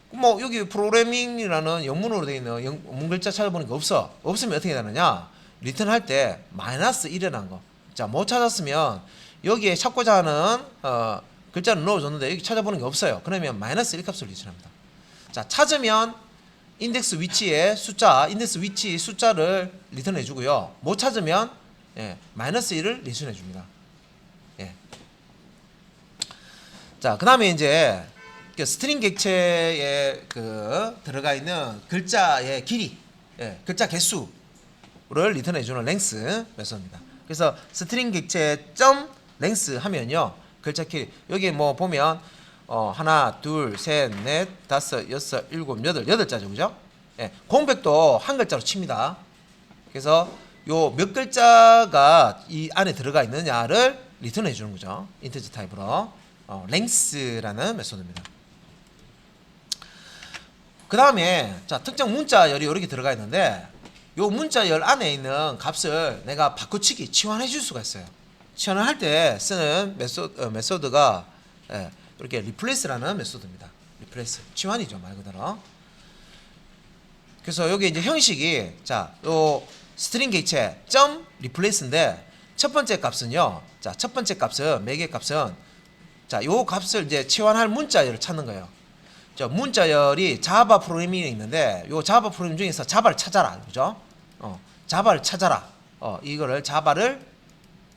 뭐 여기 프로그래밍이라는 영문으로 되어 있는 영문 글자 찾아보니까 없으면 어떻게 되느냐, 리턴 할 때 -1이라는 거. 자 못 찾았으면 여기에 찾고자 하는 글자를 넣어줬는데 여기 찾아보는 게 없어요. 그러면 -1 값을 리턴합니다. 자 찾으면 인덱스 위치의 숫자, 인덱스 위치 숫자를 리턴해 주고요. 못 찾으면, 예, -1을 리턴해 줍니다. 예. 자, 그다음에 이제 그 스트링 객체에 그 들어가 있는 글자의 길이, 예, 글자 개수를 리턴해 주는 랭스 메소드입니다. 그래서 스트링 객체 점 랭스 하면요, 글자 길이 여기 뭐 보면 하나, 둘, 셋, 넷, 다섯, 여섯, 일곱, 여덟 자죠, 그죠? 예, 공백도 한 글자로 칩니다. 그래서 요 몇 글자가 이 안에 들어가 있느냐를 리턴해 주는 거죠. 인티저 타입으로 랭스라는 메소드입니다. 그 다음에 자 특정 문자열이 이렇게 들어가 있는데 요 문자열 안에 있는 값을 내가 바꿔치기, 치환해 줄 수가 있어요. 치환을 할 때 쓰는 메소드가, 예, 이렇게 리플레이스라는 메소드입니다. 리플레이스, 치환이죠, 말 그대로. 그래서 여기 이제 형식이, 자, 요 스트링 객체 점 리플레이스인데 첫 번째 값은요, 자, 첫 번째 값은 매개 값은, 자, 요 값을 이제 치환할 문자열을 찾는 거예요. 저 문자열이 자바 프로그래밍이 있는데 요 자바 프로그래밍 중에서 자바를 찾아라, 그죠? 자바를 찾아라. 이거를 자바를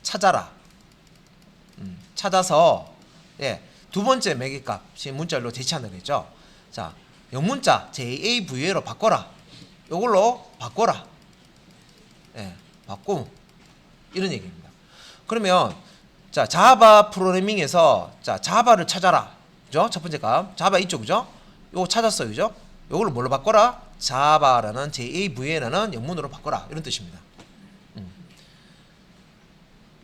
찾아라. 찾아서, 예, 두 번째 매개값이 문자열로 대체한다고 했죠. 자, 영문자 JAVA로 바꿔라. 요걸로 바꿔라. 예, 바꾸, 이런 얘기입니다. 그러면 자 자바 프로그래밍에서 자 자바를 찾아라, 그죠? 첫 번째 값 자바 있죠, 그죠? 요거 찾았어요, 그죠? 요걸로 뭘로 바꿔라? 자바라는 JAVA라는 영문으로 바꿔라, 이런 뜻입니다.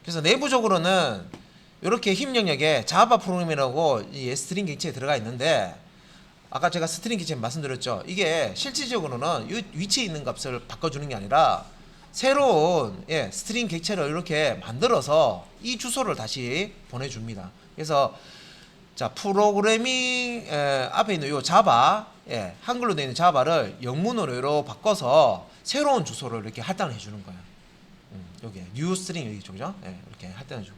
그래서 내부적으로는 이렇게 힘 영역에 자바 프로그램이라고 이 스트링 객체에 들어가 있는데, 아까 제가 스트링 객체 말씀드렸죠. 이게 실질적으로는 이 위치에 있는 값을 바꿔주는 게 아니라 새로운, 예, 스트링 객체를 이렇게 만들어서 이 주소를 다시 보내줍니다. 그래서 자 프로그래밍 앞에 있는 요 자바, 예, 한글로 되어 있는 자바를 영문으로 바꿔서 새로운 주소를 이렇게 할당을 해주는 거예요. 여기 뉴 스트링 여기 있죠, 그죠? 예, 이렇게 할당해 주고.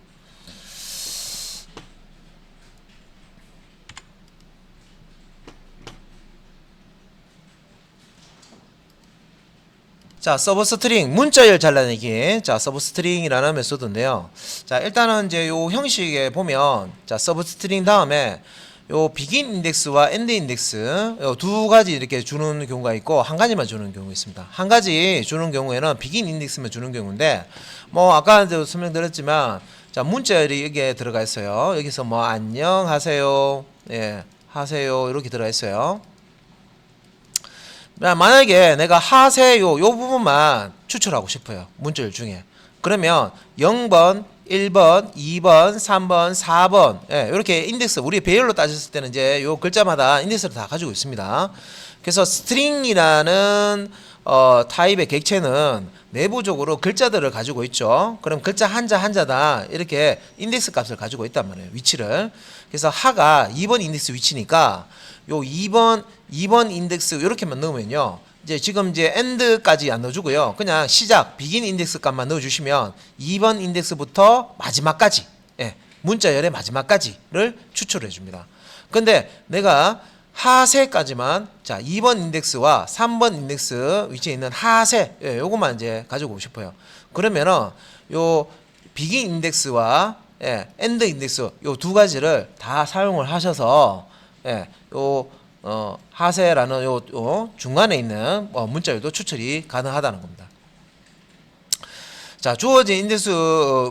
자, 서브 스트링 문자열 잘라내기. 자, 서브 스트링이라는 메소드인데요. 자, 일단은 이제 요 형식에 보면, 자, 서브 스트링 다음에 요 비긴 인덱스와 엔드 인덱스 요 두 가지 이렇게 주는 경우가 있고 한 가지만 주는 경우가 있습니다. 한 가지 주는 경우에는 비긴 인덱스만 주는 경우인데, 뭐 아까도 설명드렸지만, 자, 문자열이 여기에 들어가 있어요. 여기서 뭐 안녕하세요, 예, 하세요 이렇게 들어가 있어요. 만약에 내가 하세요 요 부분만 추출하고 싶어요, 문자열 중에. 그러면 0번, 1번, 2번, 3번, 4번, 예, 이렇게 인덱스, 우리 배열로 따졌을 때는 이제 요 글자마다 인덱스를 다 가지고 있습니다. 그래서 스트링이라는 타입의 객체는 내부적으로 글자들을 가지고 있죠. 그럼 글자 한자 한자다 이렇게 인덱스 값을 가지고 있단 말이에요, 위치를. 그래서 하가 2번 인덱스 위치니까 요 2번 인덱스 이렇게만 넣으면요, 이제 지금 이제 엔드까지 안 넣어주고요, 그냥 시작 비긴 인덱스 값만 넣어주시면 2번 인덱스부터 마지막까지, 예, 문자열의 마지막까지를 추출해 줍니다. 근데 내가 하세까지만, 자 2번 인덱스와 3번 인덱스 위치에 있는 하세, 예, 요것만 이제 가지고 싶어요. 그러면은 요 비긴 인덱스와, 예, 엔드 인덱스 요 두 가지를 다 사용을 하셔서 예, 요 하세라는 요 중간에 있는 문자열도 추출이 가능하다는 겁니다. 자, 주어진 인덱스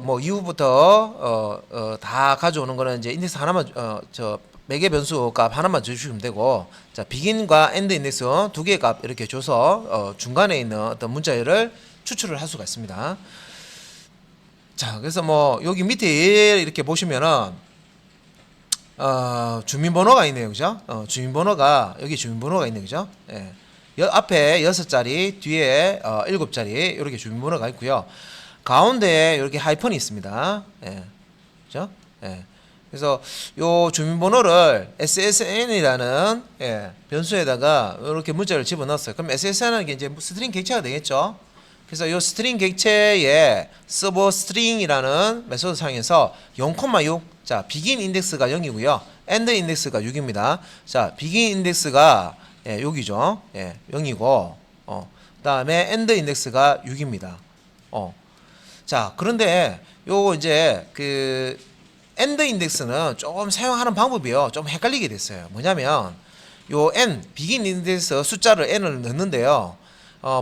뭐 이후부터 다 가져오는 거는 이제 인덱스 하나만 매개 변수 값 하나만 주시면 되고, 자, 비긴과 엔드 인덱스 두 개의 값 이렇게 줘서 중간에 있는 어떤 문자열을 추출을 할 수가 있습니다. 자, 그래서 뭐 여기 밑에 이렇게 보시면은 주민번호가 있네요, 그죠? 주민번호가 여기 주민번호가 있네요, 그죠? 예. 앞에 6자리, 뒤에 7자리 이렇게 주민번호가 있고요. 가운데에 이렇게 하이픈이 있습니다. 예. 그죠? 예. 그래서 요 주민번호를 SSN이라는 변수에다가 이렇게 문자를 집어넣었어요. 그럼 SSN이라는 게 이제 스트링 객체가 되겠죠? 그래서 이 스트링 객체에 서버 스트링이라는 메소드 사용해서 0,6, 자, 비긴 인덱스가 0이고요. 엔드 인덱스가 6입니다. 자, 비긴 인덱스가 여기죠. 0이고, 그다음에 엔드 인덱스가 6입니다. 자, 그런데 요거 이제 그 엔드 인덱스는 조금 사용하는 방법이요, 좀 헷갈리게 됐어요. 뭐냐면 요 n 비긴 인덱스 숫자를 n을 넣는데요.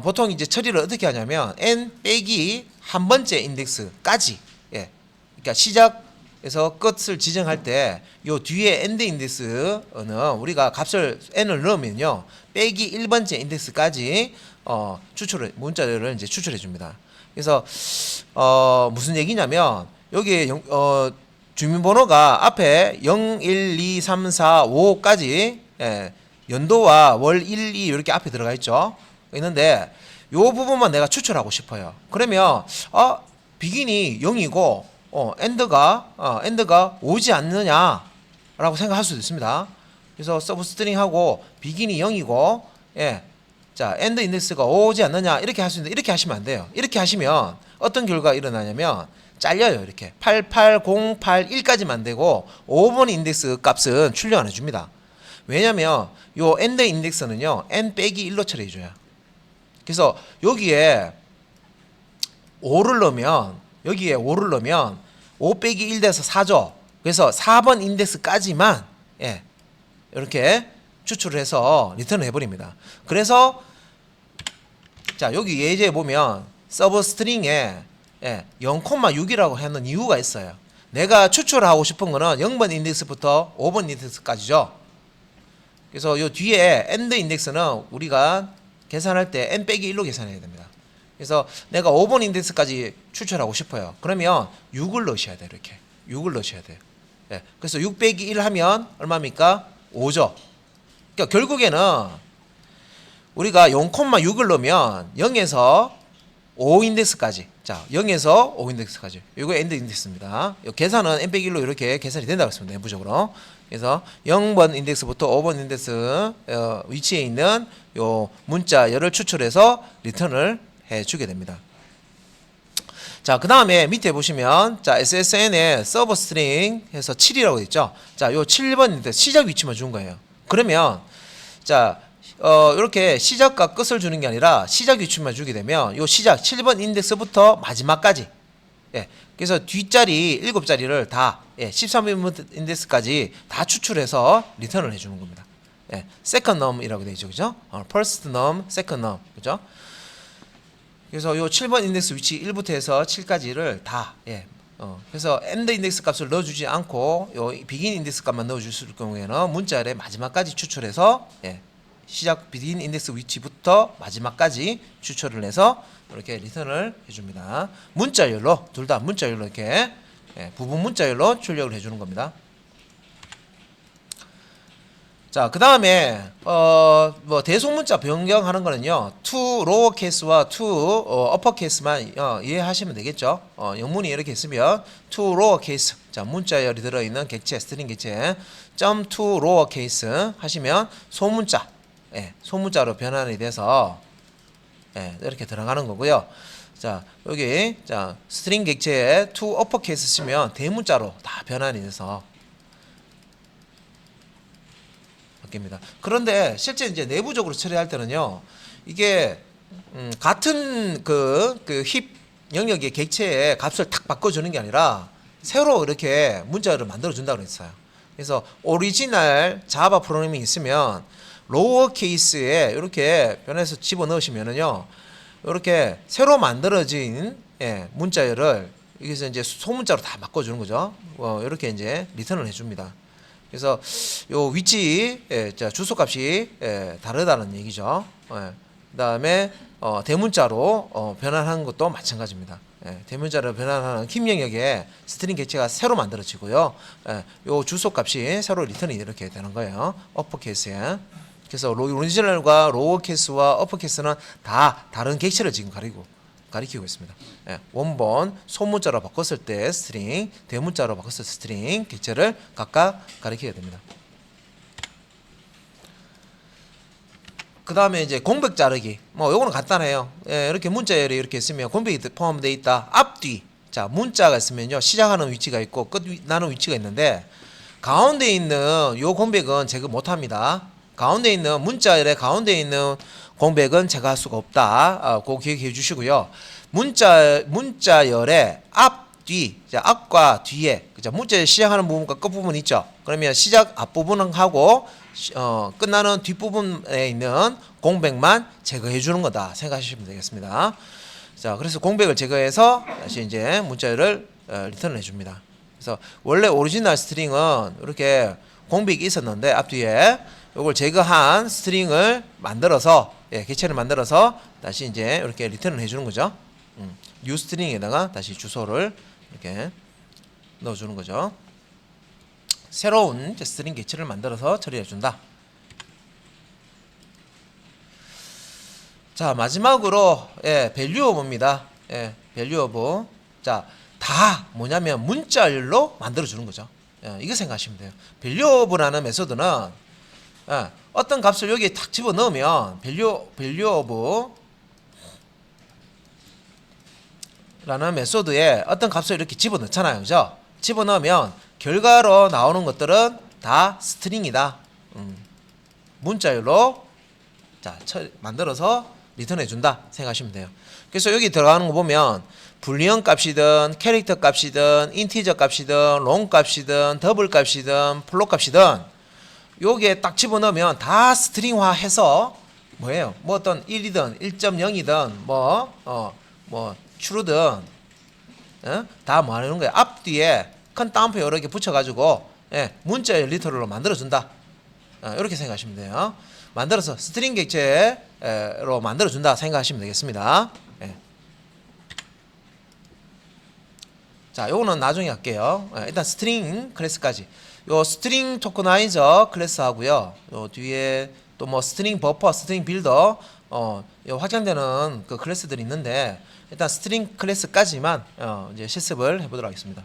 보통 이제 처리를 어떻게 하냐면 n 빼기 한 번째 인덱스까지, 그러니까 시작에서 끝을 지정할 때 요 뒤에 엔드 인덱스는 우리가 값을 n을 넣으면요 빼기 1번째 인덱스까지 문자를 이제 추출해 줍니다. 그래서 무슨 얘기냐면 여기 주민번호가 앞에 0, 1, 2, 3, 4, 5까지 연도와 월, 1, 2 이렇게 앞에 들어가 있죠. 있는데 요 부분만 내가 추출하고 싶어요. 그러면 비긴이 0이고 엔드가 오지 않느냐라고 생각할 수도 있습니다. 그래서 서브 스트링하고 비긴이 0이고 자, 엔드 인덱스가 오지 않느냐 이렇게 할 수 있는데, 이렇게 하시면 안 돼요. 이렇게 하시면 어떤 결과가 일어나냐면 잘려요. 이렇게 88081까지만 되고 5번 인덱스 값은 출력 안 해줍니다. 왜냐면 요 엔드 인덱스는요 n 빼기 1로 처리해 줘요. 그래서 여기에 5를 넣으면 5 빼기 1 돼서 4죠. 그래서 4번 인덱스까지만 이렇게 추출을 해서 리턴을 해버립니다. 그래서 자, 여기 예제에 보면 서브 스트링에 0,6이라고 하는 이유가 있어요. 내가 추출하고 싶은 거는 0번 인덱스부터 5번 인덱스까지죠. 그래서 요 뒤에 엔드 인덱스는 우리가 계산할 때 n 빼기 1로 계산해야 됩니다. 그래서 내가 5번 인덱스까지 추출하고 싶어요. 그러면 6을 넣으셔야 돼요. 이렇게 6을 넣으셔야 돼요. 그래서 6 빼기 1 하면 얼마입니까? 5죠. 그러니까 결국에는 우리가 0,6을 넣으면 0에서 5 인덱스까지, 자, 0에서 5 인덱스까지, 이거 엔드 인덱스입니다. 계산은 n 빼기 1로 이렇게 계산이 된다고 했습니다. 내부적으로. 그래서 0번 인덱스부터 5번 인덱스 위치에 있는 요 문자열을 추출해서 리턴을 해주게 됩니다. 자, 그 다음에 밑에 보시면 자, SSN에 서버 스트링 해서 7이라고 되어 있죠. 자, 요 7번 인덱스 시작 위치만 준 거예요. 그러면 자, 이렇게 시작과 끝을 주는 게 아니라 시작 위치만 주게 되면 요 시작 7번 인덱스부터 마지막까지, 그래서 뒷자리 7자리를 다 13번 인덱스까지 다 추출해서 리턴을 해주는 겁니다. second num이라고 되어 있죠, 그죠? first num, second num, 그죠? 그래서 요 7번 인덱스 위치 1부터 해서 7까지를 다 그래서 엔드 인덱스 값을 넣어주지 않고 요 비긴 인덱스 값만 넣어줄 경우에는 문자열의 마지막까지 추출해서 시작 비긴 인덱스 위치부터 마지막까지 추출을 해서 이렇게 리턴을 해줍니다. 문자열로 둘 다 문자열로 이렇게 부분 문자열로 출력을 해주는 겁니다. 자, 그 다음에 뭐 대소문자 변경하는 거는요 to lower case와 to upper case만 이해하시면 되겠죠. 영문이 이렇게 있으면 to lower case, 자, 문자열이 들어있는 객체 스트링 객체 to lower case 하시면 소문자, 소문자로 변환이 돼서 이렇게 들어가는 거고요. 자, 여기 자 스트링 객체에 to upper case 쓰면 대문자로 다 변환이 돼서 바뀝니다. 그런데 실제 이제 내부적으로 처리할 때는요, 이게 같은 그 힙 영역의 객체의 값을 탁 바꿔주는 게 아니라 새로 이렇게 문자를 만들어 준다고 그랬어요. 그래서 오리지널 자바 프로그래밍이 있으면 로어 케이스에 이렇게 변해서 집어넣으시면은요, 이렇게 새로 만들어진 문자열을 여기서 이제 소문자로 다 바꿔주는 거죠. 이렇게 이제 리턴을 해줍니다. 그래서 요 위치, 자, 주소값이 다르다는 얘기죠. 그다음에 대문자로 변환하는 것도 마찬가지입니다. 대문자로 변환하는 킴 영역에 스트링 객체가 새로 만들어지고요. 요 주소값이 새로 리턴이 이렇게 되는 거예요. 어퍼케이스에. 그래서 오리지널과 로어케이스와 어퍼케이스는 다 다른 객체를 지금 가리키고 있습니다. 원본 소문자로 바꿨을 때 스트링, 대문자로 바꿨을 때 스트링 객체를 각각 가리키게 됩니다. 그 다음에 이제 공백 자르기. 뭐 요거는 간단해요. 이렇게 문자열이 이렇게 있으면 공백이 포함되어 있다. 앞뒤. 자, 문자가 있으면요, 시작하는 위치가 있고 끝나는 위치가 있는데, 가운데 있는 요 공백은 제거 못합니다. 가운데 있는 문자열의 가운데 있는 공백은 제거할 수가 없다. 그거 기억해 주시고요. 문자열의 앞뒤, 자, 앞과 뒤에, 그죠? 문자열 시작하는 부분과 끝 부분 있죠. 그러면 시작 앞부분은 하고 끝나는 뒷부분에 있는 공백만 제거해 주는 거다 생각하시면 되겠습니다. 자, 그래서 공백을 제거해서 다시 이제 문자열을 리턴을 해줍니다. 그래서 원래 오리지널 스트링은 이렇게 공백이 있었는데 앞뒤에 이걸 제거한 스트링을 만들어서 객체를 만들어서 다시 이제 이렇게 리턴을 해주는 거죠. 뉴 스트링에다가 다시 주소를 이렇게 넣어주는 거죠. 새로운 스트링 객체를 만들어서 처리해 준다. 자, 마지막으로 밸류어브입니다. 밸류어브. 자, 다 뭐냐면 문자열로 만들어 주는 거죠. 이거 생각하시면 돼요. 밸류어브라는 메소드는 어떤 값을 여기에 탁 집어 넣으면 밸류어브 라는 메소드에 어떤 값을 이렇게 집어 넣잖아요. 그죠? 집어 넣으면 결과로 나오는 것들은 다 스트링이다. 문자열로 자, 만들어서 리턴해 준다 생각하시면 돼요. 그래서 여기 들어가는 거 보면 불리언 값이든 캐릭터 값이든 인티저 값이든 롱 값이든 더블 값이든 플롯 값이든 여기에 딱 집어넣으면 다 스트링화해서 뭐예요? 뭐 어떤 1이든 1.0이든 뭐 true든 다 뭐 하는 거예요? 앞뒤에 큰 따옴표 여러 개 붙여가지고 문자열 리터럴로 만들어준다. 이렇게 생각하시면 돼요. 만들어서 스트링 객체로 만들어준다 생각하시면 되겠습니다. 자, 요거는 나중에 할게요. 일단 스트링 클래스까지. 요 스트링 토커나이저 클래스 하고요. 요 뒤에 또 뭐 스트링 버퍼, 스트링 빌더, 요 확장되는 그 클래스들이 있는데 일단 스트링 클래스까지만 이제 실습을 해보도록 하겠습니다.